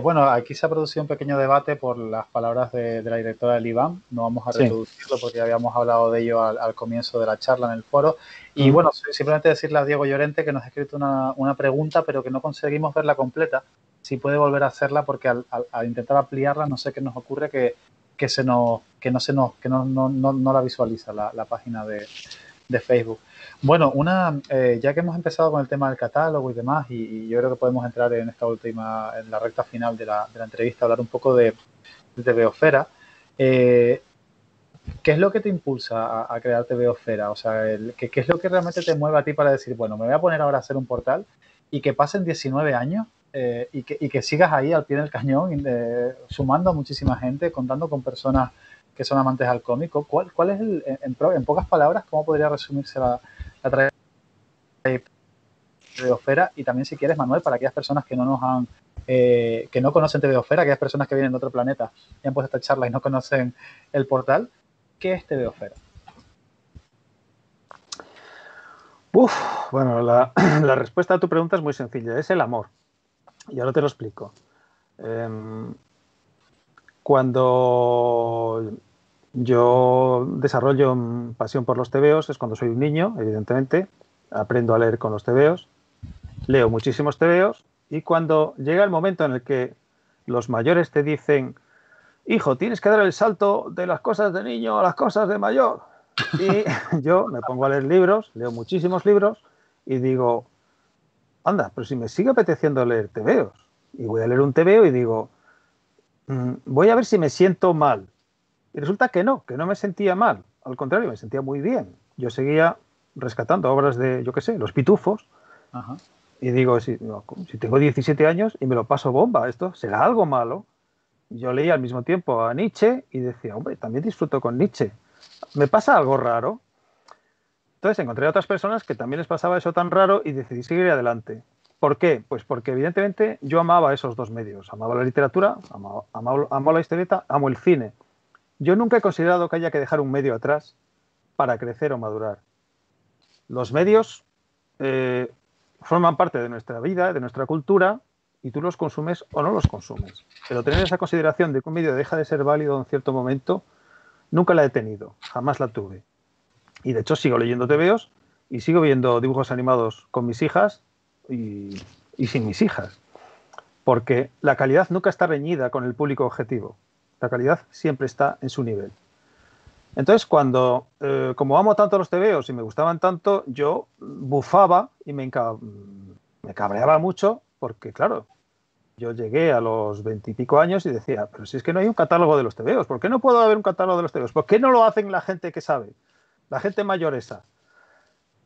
Bueno, aquí se ha producido un pequeño debate por las palabras de la directora del IBAN. No vamos a Sí. reproducirlo porque ya habíamos hablado de ello al comienzo de la charla en el foro. Y Mm. bueno, simplemente decirle a Diego Llorente que nos ha escrito una pregunta, pero que no conseguimos verla completa. Si puede volver a hacerla, porque al intentar ampliarla, no sé qué nos ocurre que no la visualiza la página de Facebook. Bueno, ya que hemos empezado con el tema del catálogo y demás, y yo creo que podemos entrar en en la recta final de la entrevista, hablar un poco de TVOfera. ¿Qué es lo que te impulsa a crear TVOfera? O sea, ¿qué es lo que realmente te mueve a ti para decir, bueno, me voy a poner ahora a hacer un portal y que pasen 19 años y que sigas ahí al pie del cañón, sumando a muchísima gente, contando con personas que son amantes al cómico? ¿Cuál es en pocas palabras, cómo podría resumirse la trayectoria de TVOfera? Y también, si quieres, Manuel, para aquellas personas que que no conocen TVOfera, aquellas personas que vienen de otro planeta y han puesto esta charla y no conocen el portal, ¿qué es TVOfera? Uf, bueno, la respuesta a tu pregunta es muy sencilla, es el amor. Y ahora te lo explico. Cuando yo desarrollo pasión por los tebeos es cuando soy un niño, evidentemente, aprendo a leer con los tebeos, leo muchísimos tebeos y cuando llega el momento en el que los mayores te dicen, hijo, tienes que dar el salto de las cosas de niño a las cosas de mayor. Y yo me pongo a leer libros, leo muchísimos libros y digo, anda, pero si me sigue apeteciendo leer tebeos. Y voy a leer un tebeo y digo, voy a ver si me siento mal. Y resulta que no me sentía mal. Al contrario, me sentía muy bien. Yo seguía rescatando obras de, yo qué sé, Los Pitufos. Ajá. Y digo, si tengo 17 años y me lo paso bomba, esto será algo malo. Yo leía al mismo tiempo a Nietzsche y decía, hombre, también disfruto con Nietzsche. ¿Me pasa algo raro? Entonces encontré a otras personas que también les pasaba eso tan raro y decidí seguir adelante. ¿Por qué? Pues porque evidentemente yo amaba esos dos medios. Amaba la literatura, amo la historieta, amo el cine. Yo nunca he considerado que haya que dejar un medio atrás para crecer o madurar. Los medios eh, forman parte de nuestra vida, de nuestra cultura, y tú los consumes o no los consumes. Pero tener esa consideración de que un medio deja de ser válido en cierto momento, nunca la he tenido, jamás la tuve. Y de hecho sigo leyendo tebeos y sigo viendo dibujos animados con mis hijas y sin mis hijas. Porque la calidad nunca está reñida con el público objetivo. La calidad siempre está en su nivel. Entonces, como amo tanto los tebeos y me gustaban tanto, yo bufaba y me cabreaba mucho porque, claro, yo llegué a los 20 y pico años y decía, pero si es que no hay un catálogo de los tebeos, ¿por qué no puedo haber un catálogo de los tebeos? ¿Por qué no lo hacen la gente que sabe? La gente mayor esa.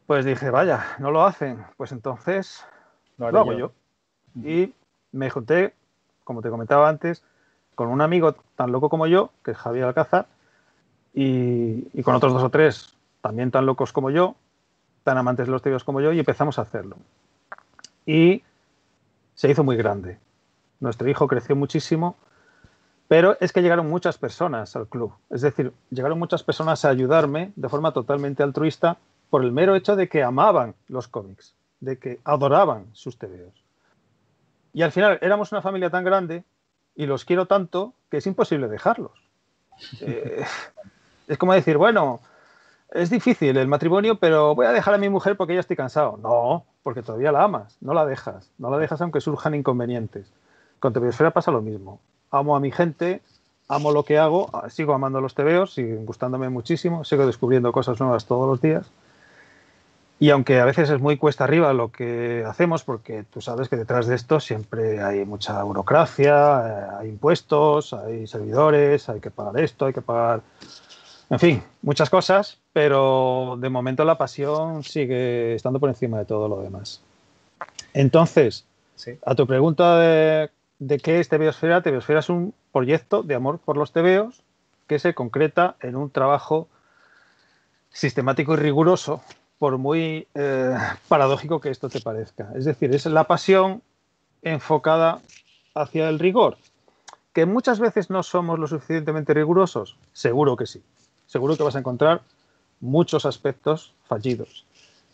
Pues dije, vaya, no lo hacen. Pues entonces Lo lo haré hago yo. yo. Y me junté, como te comentaba antes, con un amigo tan loco como yo, que es Javier Alcázar, y con otros dos o tres también tan locos como yo, tan amantes de los tebeos como yo, y empezamos a hacerlo. Y se hizo muy grande. Nuestro hijo creció muchísimo, pero es que llegaron muchas personas al club. Es decir, llegaron muchas personas a ayudarme de forma totalmente altruista por el mero hecho de que amaban los cómics, de que adoraban sus tebeos. Y al final éramos una familia tan grande y los quiero tanto que es imposible dejarlos. Eh, es como decir, bueno, es difícil el matrimonio, pero voy a dejar a mi mujer porque ya estoy cansado. No, porque todavía la amas, no la dejas. No la dejas aunque surjan inconvenientes. Con TVOsfera pasa lo mismo. Amo a mi gente, amo lo que hago, sigo amando los tebeos, siguen gustándome muchísimo, sigo descubriendo cosas nuevas todos los días. Y aunque a veces es muy cuesta arriba lo que hacemos, porque tú sabes que detrás de esto siempre hay mucha burocracia, hay impuestos, hay servidores, hay que pagar esto, hay que pagar, en fin, muchas cosas, pero de momento la pasión sigue estando por encima de todo lo demás. Entonces, Sí. a tu pregunta de qué es TVOsfera, TVOsfera es un proyecto de amor por los tebeos que se concreta en un trabajo sistemático y riguroso, por muy paradójico que esto te parezca. Es decir, es la pasión enfocada hacia el rigor. ¿Que muchas veces no somos lo suficientemente rigurosos? Seguro que sí. Seguro que vas a encontrar muchos aspectos fallidos.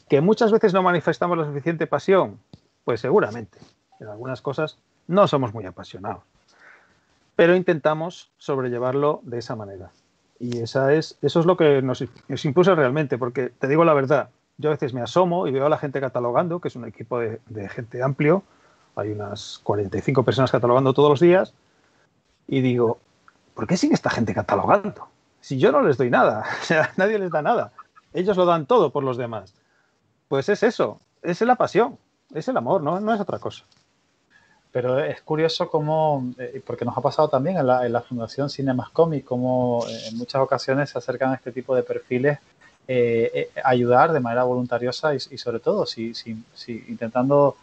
¿Que muchas veces no manifestamos la suficiente pasión? Pues seguramente. En algunas cosas no somos muy apasionados. Pero intentamos sobrellevarlo de esa manera. Y eso es lo que nos impulsa realmente, porque te digo la verdad, yo a veces me asomo y veo a la gente catalogando, que es un equipo de gente amplio, hay unas 45 personas catalogando todos los días, y digo, ¿por qué sigue esta gente catalogando? Si yo no les doy nada, o sea, nadie les da nada. Ellos lo dan todo por los demás. Pues es eso, es la pasión, es el amor, no es otra cosa. Pero es curioso cómo, porque nos ha pasado también en la Fundación Cinemas Comic, cómo en muchas ocasiones se acercan a este tipo de perfiles a ayudar de manera voluntariosa y sobre todo intentando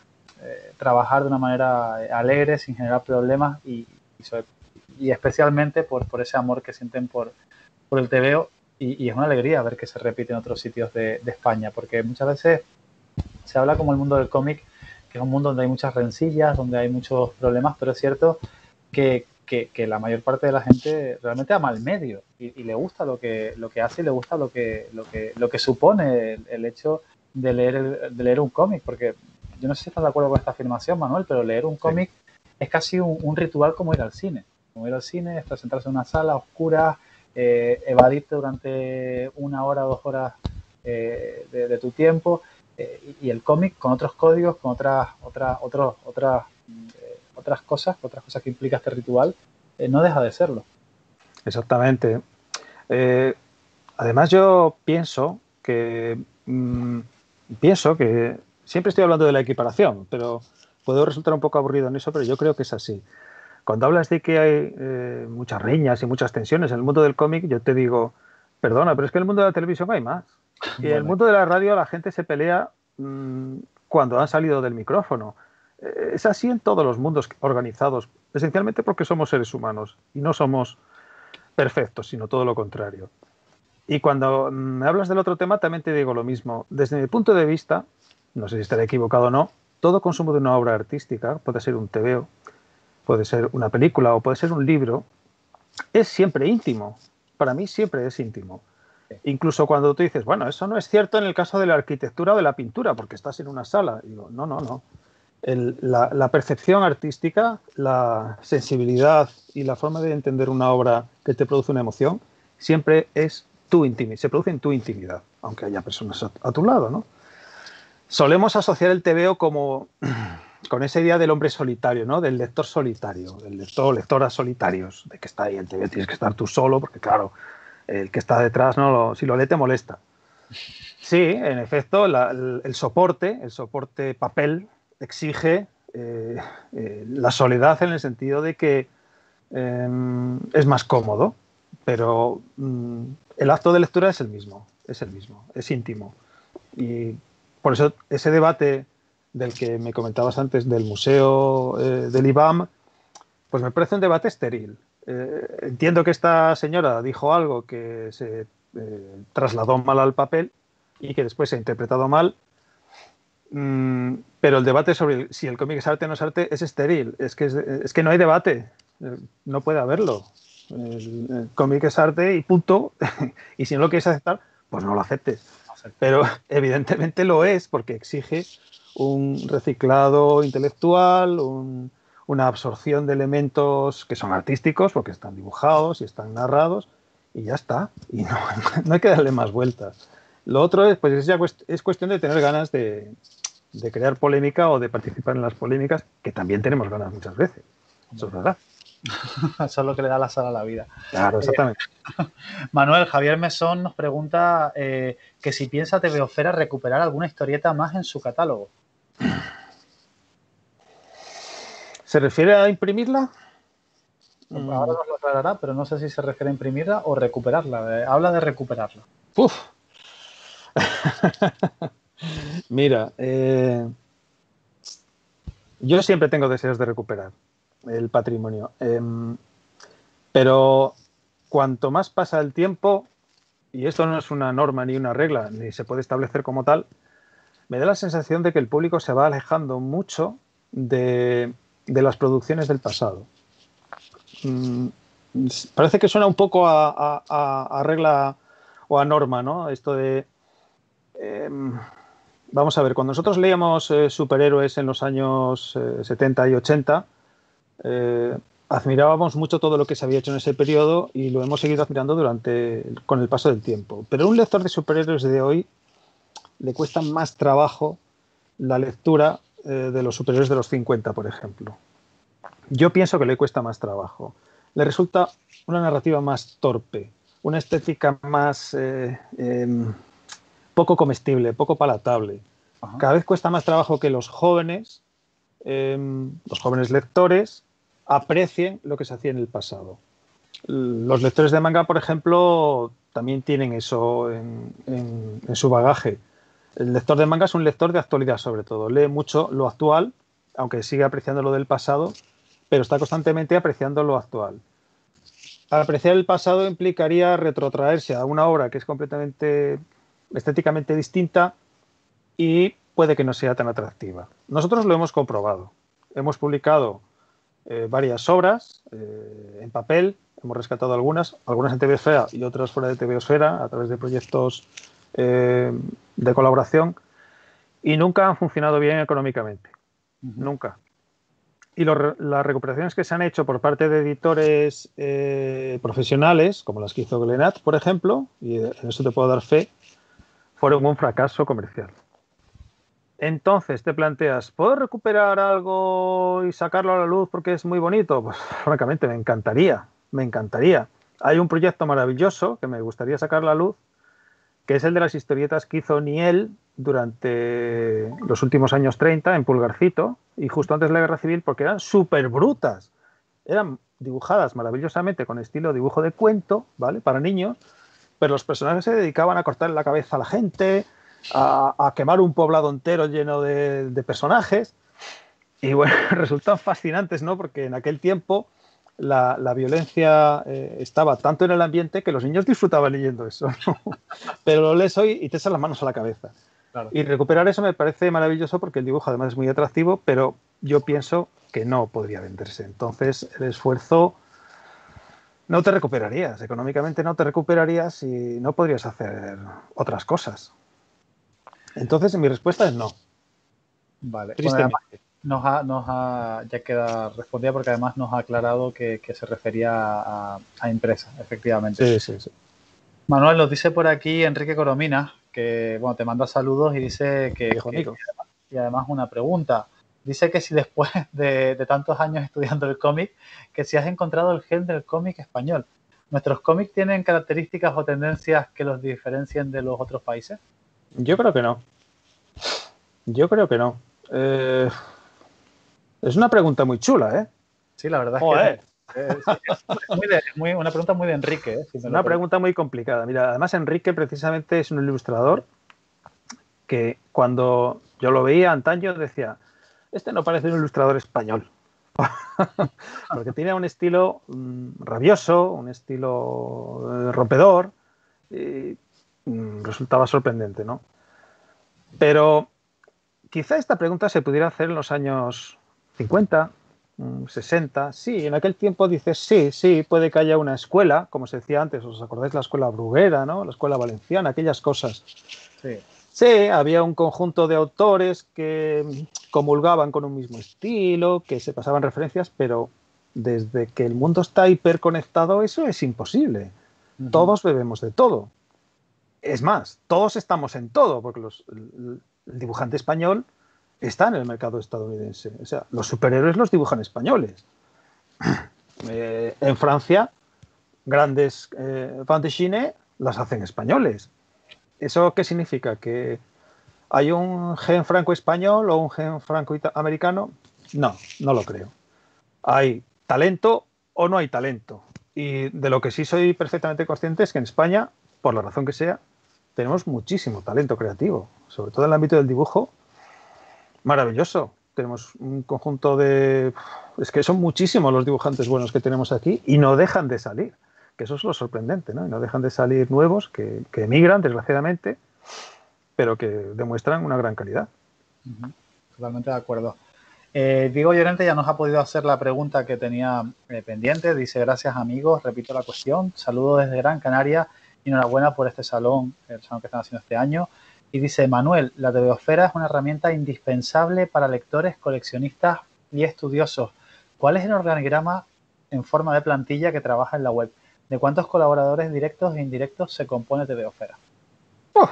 trabajar de una manera alegre, sin generar problemas y especialmente por ese amor que sienten por el TVO y es una alegría ver que se repite en otros sitios de España, porque muchas veces se habla como el mundo del cómic, que es un mundo donde hay muchas rencillas, donde hay muchos problemas, pero es cierto que la mayor parte de la gente realmente ama el medio y le gusta lo que hace y le gusta lo que supone el hecho de leer un cómic, porque yo no sé si estás de acuerdo con esta afirmación, Manuel, pero leer un cómic es casi un ritual como ir al cine. Como ir al cine es presentarse en una sala oscura, evadirte durante 1 hora, 2 horas de tu tiempo, y el cómic con otros códigos, con otras cosas que implica este ritual, no deja de serlo. Exactamente. Además yo pienso que siempre estoy hablando de la equiparación, pero puedo resultar un poco aburrido en eso, pero yo creo que es así. Cuando hablas de que hay muchas riñas y muchas tensiones en el mundo del cómic, yo te digo, perdona, pero es que en el mundo de la televisión hay más. Y en el mundo de la radio la gente se pelea cuando han salido del micrófono. Es así en todos los mundos organizados, esencialmente porque somos seres humanos y no somos perfectos, sino todo lo contrario. Y cuando me hablas del otro tema, también te digo lo mismo. Desde mi punto de vista, no sé si estaré equivocado o no, todo consumo de una obra artística, puede ser un TVO, puede ser una película o puede ser un libro, es siempre íntimo. Para mí siempre es íntimo. Incluso cuando tú dices, bueno, eso no es cierto en el caso de la arquitectura o de la pintura, porque estás en una sala. Y digo, no. La percepción artística, la sensibilidad y la forma de entender una obra que te produce una emoción, siempre es tu intimidad, se produce en tu intimidad, aunque haya personas a tu lado, ¿no? Solemos asociar el TVO como con esa idea del hombre solitario, ¿no? Del lector solitario, del lectora solitarios, de que está ahí el TVO, tienes que estar tú solo, porque claro, el que está detrás, si lo lee te molesta. Sí, en efecto, el soporte papel exige la soledad en el sentido de que es más cómodo, pero el acto de lectura es el mismo, es íntimo. Y por eso ese debate del que me comentabas antes del museo del IBAM, pues me parece un debate estéril. Entiendo que esta señora dijo algo que se trasladó mal al papel y que después se ha interpretado mal, pero el debate sobre si el cómic es arte o no es arte es estéril. Es que no hay debate, no puede haberlo. El cómic es arte y punto. Y si no lo quieres aceptar, pues no lo aceptes. Pero evidentemente lo es porque exige un reciclado intelectual, una absorción de elementos que son artísticos porque están dibujados y están narrados y ya está. Y no hay que darle más vueltas. Lo otro es cuestión de tener ganas de crear polémica o de participar en las polémicas, que también tenemos ganas muchas veces. Eso es verdad. Eso es lo que le da la sal a la vida. Claro, exactamente. Manuel, Javier Mesón nos pregunta que si piensa TVOfera recuperar alguna historieta más en su catálogo. ¿Se refiere a imprimirla? Ahora nos lo aclarará, pero no sé si se refiere a imprimirla o recuperarla. Habla de recuperarla. ¡Uf! Mira, yo siempre tengo deseos de recuperar el patrimonio, pero cuanto más pasa el tiempo, y esto no es una norma ni una regla, ni se puede establecer como tal, me da la sensación de que el público se va alejando mucho de las producciones del pasado. mm, parece que suena un poco a regla o a norma, ¿no? Esto de... vamos a ver, cuando nosotros leíamos superhéroes en los años 70 y 80, admirábamos mucho todo lo que se había hecho en ese periodo y lo hemos seguido admirando con el paso del tiempo. Pero a un lector de superhéroes de hoy le cuesta más trabajo la lectura de los superhéroes de los 50, por ejemplo. Yo pienso que le cuesta más trabajo. Le resulta una narrativa más torpe, una estética más poco comestible, poco palatable. Ajá. Cada vez cuesta más trabajo que los jóvenes lectores aprecien lo que se hacía en el pasado. Los lectores de manga, por ejemplo, también tienen eso en su bagaje. El lector de manga es un lector de actualidad, sobre todo. Lee mucho lo actual, aunque sigue apreciando lo del pasado, pero está constantemente apreciando lo actual. Apreciar el pasado implicaría retrotraerse a una obra que es completamente estéticamente distinta y puede que no sea tan atractiva. Nosotros lo hemos comprobado. Hemos publicado varias obras en papel, hemos rescatado algunas en TVOsfera y otras fuera de TVOsfera a través de proyectos de colaboración y nunca han funcionado bien económicamente. Nunca. Y las recuperaciones que se han hecho por parte de editores profesionales, como las que hizo Glenat, por ejemplo, y en eso te puedo dar fe, fueron un fracaso comercial. Entonces te planteas, ¿puedo recuperar algo y sacarlo a la luz porque es muy bonito? Pues francamente me encantaría, me encantaría. Hay un proyecto maravilloso que me gustaría sacar a la luz, que es el de las historietas que hizo Niel durante los últimos años 30 en Pulgarcito y justo antes de la Guerra Civil, porque eran súper brutas. Eran dibujadas maravillosamente con estilo dibujo de cuento, ¿vale? Para niños, pero los personajes se dedicaban a cortarle la cabeza a la gente, a quemar un poblado entero lleno de personajes. Y bueno, resultan fascinantes, ¿no? Porque en aquel tiempo la violencia estaba tanto en el ambiente que los niños disfrutaban leyendo eso, ¿no? Pero lo lees hoy y te echas las manos a la cabeza. Claro. Y recuperar eso me parece maravilloso porque el dibujo además es muy atractivo, pero yo pienso que no podría venderse. Entonces el esfuerzo no te recuperarías, económicamente no te recuperarías y no podrías hacer otras cosas. Entonces mi respuesta es no. Vale. Tristemente. Bueno, ya queda respondida porque además nos ha aclarado que se refería a empresa, efectivamente. Sí. Manuel, nos dice por aquí Enrique Coromina, que bueno, te manda saludos y dice y además una pregunta. Dice que si después de tantos años estudiando el cómic, que si has encontrado el gen del cómic español. ¿Nuestros cómics tienen características o tendencias que los diferencien de los otros países? Yo creo que no. Es una pregunta muy chula, ¿eh? Sí, la verdad es que es una pregunta muy de Enrique. Es una pregunta muy complicada. Mira, además Enrique precisamente es un ilustrador que cuando yo lo veía antaño decía, este no parece un ilustrador español. Porque tiene un estilo rabioso, un estilo rompedor, y resultaba sorprendente, ¿no? Pero quizá esta pregunta se pudiera hacer en los años 50, 60. Sí, en aquel tiempo dices, sí, puede que haya una escuela, como se decía antes, ¿os acordáis? La escuela bruguera, ¿no? La escuela valenciana, aquellas cosas. Sí, había un conjunto de autores que comulgaban con un mismo estilo, que se pasaban referencias, pero desde que el mundo está hiperconectado, eso es imposible. Todos bebemos de todo. Es más, todos estamos en todo, porque el dibujante español está en el mercado estadounidense. O sea, los superhéroes los dibujan españoles. En Francia, grandes bandes de cine las hacen españoles. ¿Eso qué significa? ¿Que hay un gen franco-español o un gen franco-americano? No, no lo creo. ¿Hay talento o no hay talento? Y de lo que sí soy perfectamente consciente es que en España, por la razón que sea, tenemos muchísimo talento creativo, sobre todo en el ámbito del dibujo. Maravilloso. Tenemos un conjunto de... Es que son muchísimos los dibujantes buenos que tenemos aquí y no dejan de salir. Que eso es lo sorprendente, ¿no? Y no dejan de salir nuevos que emigran, desgraciadamente, pero que demuestran una gran calidad. Totalmente de acuerdo. Diego Llorente ya nos ha podido hacer la pregunta que tenía pendiente. Dice, gracias amigos, repito la cuestión. Saludos desde Gran Canaria y enhorabuena por este salón, el salón que están haciendo este año. Y dice, Manuel, la TVOsfera es una herramienta indispensable para lectores, coleccionistas y estudiosos. ¿Cuál es el organigrama en forma de plantilla que trabaja en la web? ¿De cuántos colaboradores directos e indirectos se compone TVOsfera? ¡Oh!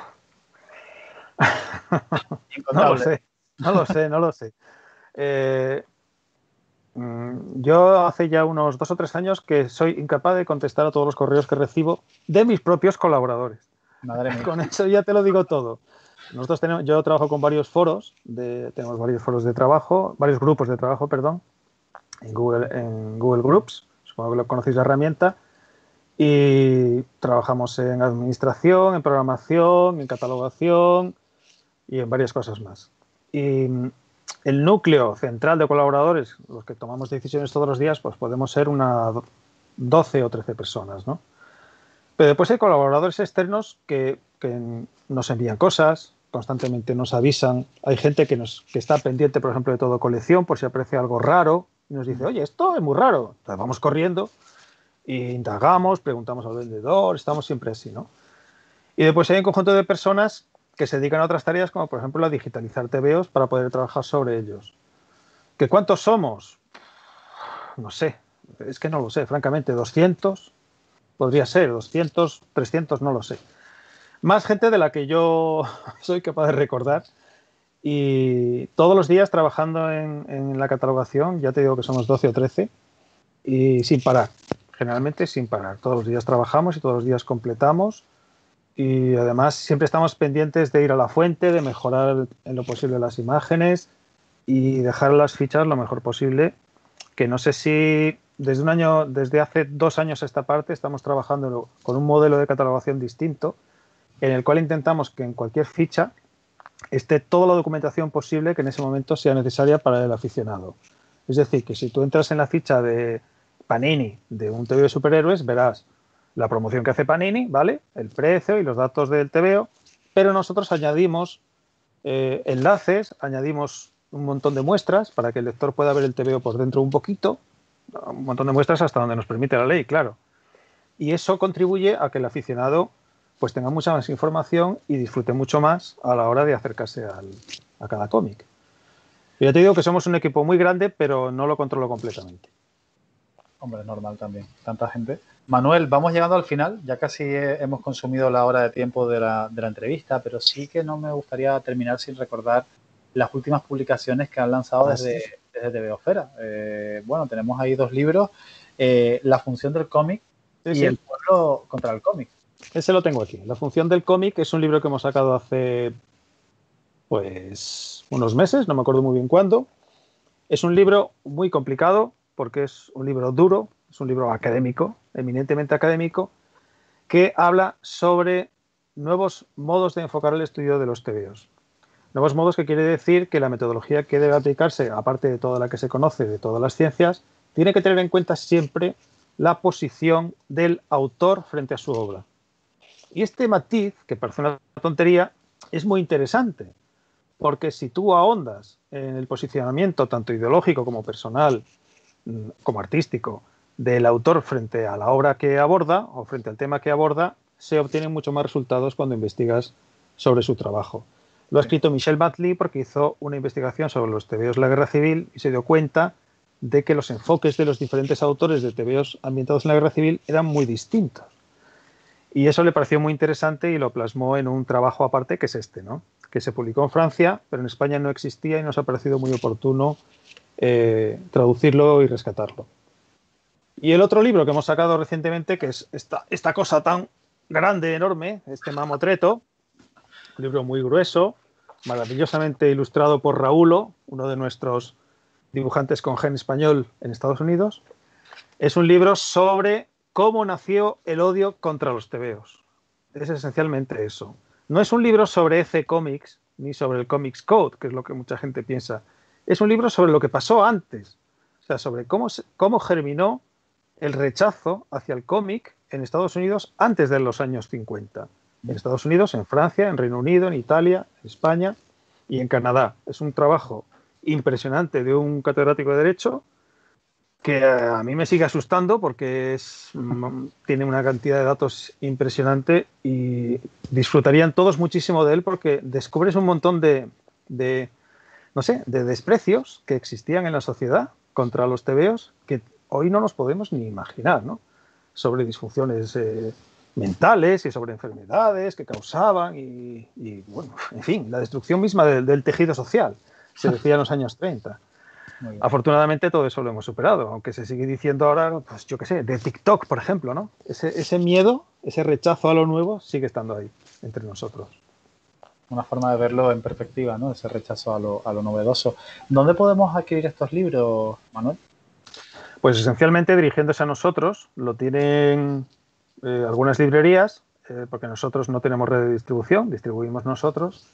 No lo Incontable. sé, no lo sé. Yo hace ya unos 2 o 3 años que soy incapaz de contestar a todos los correos que recibo de mis propios colaboradores. Madre mía. Con eso ya te lo digo todo. Yo trabajo con varios foros, tenemos varios foros de trabajo, varios grupos de trabajo, perdón, en Google Groups, supongo que lo conocéis la herramienta, y trabajamos en administración, en programación, en catalogación y en varias cosas más. Y el núcleo central de colaboradores, los que tomamos decisiones todos los días, pues podemos ser unas 12 o 13 personas, ¿no? Pero después hay colaboradores externos que nos envían cosas, constantemente nos avisan. Hay gente que está pendiente, por ejemplo, de todo colección, por si aparece algo raro, y nos dice, oye, esto es muy raro. Entonces vamos corriendo e indagamos, preguntamos al vendedor, estamos siempre así, ¿no? Y después hay un conjunto de personas que se dedican a otras tareas, como por ejemplo a digitalizar TVOs para poder trabajar sobre ellos. ¿Que cuántos somos? No sé, es que no lo sé, francamente, 200, podría ser, 200, 300, no lo sé. Más gente de la que yo soy capaz de recordar, y todos los días trabajando en la catalogación, ya te digo que somos 12 o 13, y sin parar, generalmente sin parar. Todos los días trabajamos y todos los días completamos, y además siempre estamos pendientes de ir a la fuente, de mejorar en lo posible las imágenes y dejar las fichas lo mejor posible, que no sé si desde hace 2 años a esta parte estamos trabajando con un modelo de catalogación distinto, en el cual intentamos que en cualquier ficha esté toda la documentación posible que en ese momento sea necesaria para el aficionado. Es decir, que si tú entras en la ficha de Panini de un TVO de superhéroes, verás la promoción que hace Panini, ¿vale? El precio y los datos del TVO, pero nosotros añadimos enlaces, añadimos un montón de muestras para que el lector pueda ver el TVO por dentro un poquito, un montón de muestras hasta donde nos permite la ley, claro. Y eso contribuye a que el aficionado pues tenga mucha más información y disfrute mucho más a la hora de acercarse a cada cómic. Yo ya te digo que somos un equipo muy grande, pero no lo controlo completamente. Hombre, normal también, tanta gente. Manuel, vamos llegando al final, ya casi hemos consumido la hora de tiempo de la entrevista, pero sí que no me gustaría terminar sin recordar las últimas publicaciones que han lanzado desde TVOsfera. Bueno, tenemos ahí 2 libros, La función del cómic y El pueblo contra el cómic. Ese lo tengo aquí. La función del cómic es un libro que hemos sacado hace pues unos meses, no me acuerdo muy bien cuándo. Es un libro muy complicado porque es un libro duro, es un libro académico, eminentemente académico, que habla sobre nuevos modos de enfocar el estudio de los TVOs. Nuevos modos que quiere decir que la metodología que debe aplicarse, aparte de toda la que se conoce de todas las ciencias, tiene que tener en cuenta siempre la posición del autor frente a su obra. Y este matiz, que parece una tontería, es muy interesante, porque si tú ahondas en el posicionamiento tanto ideológico como personal, como artístico, del autor frente a la obra que aborda o frente al tema que aborda, se obtienen mucho más resultados cuando investigas sobre su trabajo. Lo ha escrito Michel Batley porque hizo una investigación sobre los TVOs de la Guerra Civil y se dio cuenta de que los enfoques de los diferentes autores de TVOs ambientados en la Guerra Civil eran muy distintos. Y eso le pareció muy interesante y lo plasmó en un trabajo aparte, que es este, ¿no? Que se publicó en Francia, pero en España no existía y nos ha parecido muy oportuno traducirlo y rescatarlo. Y el otro libro que hemos sacado recientemente, que es esta cosa tan grande, enorme, este mamotreto, un libro muy grueso, maravillosamente ilustrado por Raúlo, uno de nuestros dibujantes con gen español en Estados Unidos. Es un libro sobre cómo nació el odio contra los TVOs. Es esencialmente eso. No es un libro sobre EC Comics ni sobre el Comics Code, que es lo que mucha gente piensa. Es un libro sobre lo que pasó antes, o sea, sobre cómo germinó el rechazo hacia el cómic en Estados Unidos antes de los años 50. En Estados Unidos, en Francia, en Reino Unido, en Italia, en España y en Canadá. Es un trabajo impresionante de un catedrático de Derecho que a mí me sigue asustando porque tiene una cantidad de datos impresionante y disfrutarían todos muchísimo de él porque descubres un montón no sé, de desprecios que existían en la sociedad contra los tebeos que hoy no nos podemos ni imaginar, ¿no? Sobre disfunciones mentales y sobre enfermedades que causaban y, bueno, en fin, la destrucción misma del tejido social, se decía en los años 30. Afortunadamente todo eso lo hemos superado, aunque se sigue diciendo ahora, pues yo qué sé, de TikTok, por ejemplo, ¿no? Ese miedo, ese rechazo a lo nuevo sigue estando ahí, entre nosotros. Una forma de verlo en perspectiva, ¿no? Ese rechazo a lo novedoso. ¿Dónde podemos adquirir estos libros, Manuel? Pues esencialmente dirigiéndose a nosotros, lo tienen algunas librerías, porque nosotros no tenemos red de distribución, distribuimos nosotros,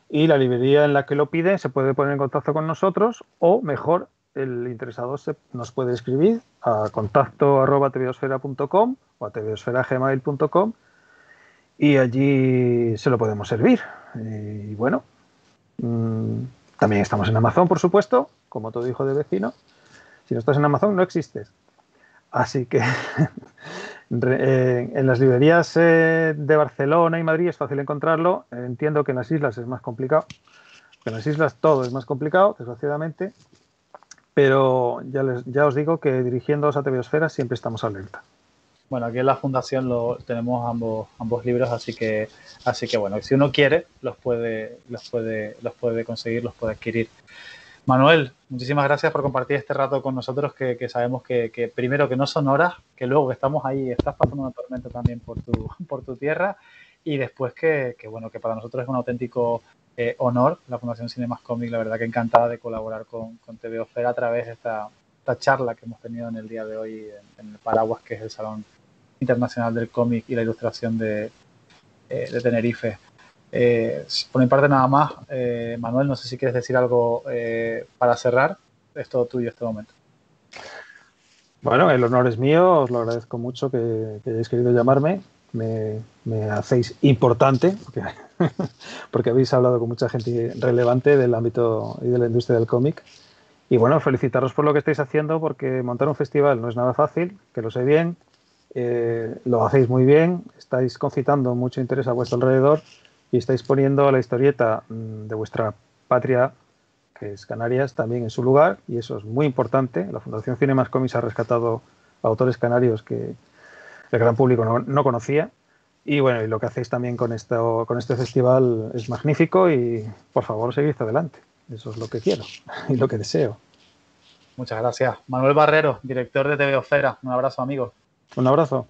y la librería en la que lo pide se puede poner en contacto con nosotros o, mejor, el interesado nos puede escribir a contacto@tbeosfera.com o a tbeosfera@gmail.com y allí se lo podemos servir. Y bueno, también estamos en Amazon, por supuesto, como todo hijo de vecino. Si no estás en Amazon, no existes. Así que en las librerías de Barcelona y Madrid es fácil encontrarlo. Entiendo que en las islas es más complicado. En las islas todo es más complicado, desgraciadamente. Pero ya os digo que dirigiéndoos a TVosfera siempre estamos alerta. Bueno, aquí en la fundación tenemos ambos libros, así que bueno, si uno quiere, los puede conseguir, los puede adquirir. Manuel, muchísimas gracias por compartir este rato con nosotros, que sabemos que primero que no son horas, que luego que estamos ahí, estás pasando una tormenta también por tu tierra, y después bueno, que para nosotros es un auténtico honor, la Fundación Cinemas Cómic, la verdad que encantada de colaborar con TVosfera a través de esta charla que hemos tenido en el día de hoy en el Paraguas, que es el Salón Internacional del Cómic y la Ilustración de Tenerife. Por mi parte nada más. Manuel, no sé si quieres decir algo para cerrar. Es todo tuyo este momento. Bueno, el honor es mío, os lo agradezco mucho que hayáis querido llamarme. Me hacéis importante porque habéis hablado con mucha gente relevante del ámbito y de la industria del cómic. Y bueno, felicitaros por lo que estáis haciendo, porque montar un festival no es nada fácil, que lo sé bien. Lo hacéis muy bien, estáis concitando mucho interés a vuestro alrededor y estáis poniendo la historieta de vuestra patria, que es Canarias, también en su lugar, y eso es muy importante. La Fundación Cinemas Comics ha rescatado a autores canarios que el gran público no conocía. Y bueno, y lo que hacéis también con este festival es magnífico y por favor seguid adelante. Eso es lo que quiero y lo que deseo. Muchas gracias. Manuel Barrero, director de TVosfera. Un abrazo, amigo. Un abrazo.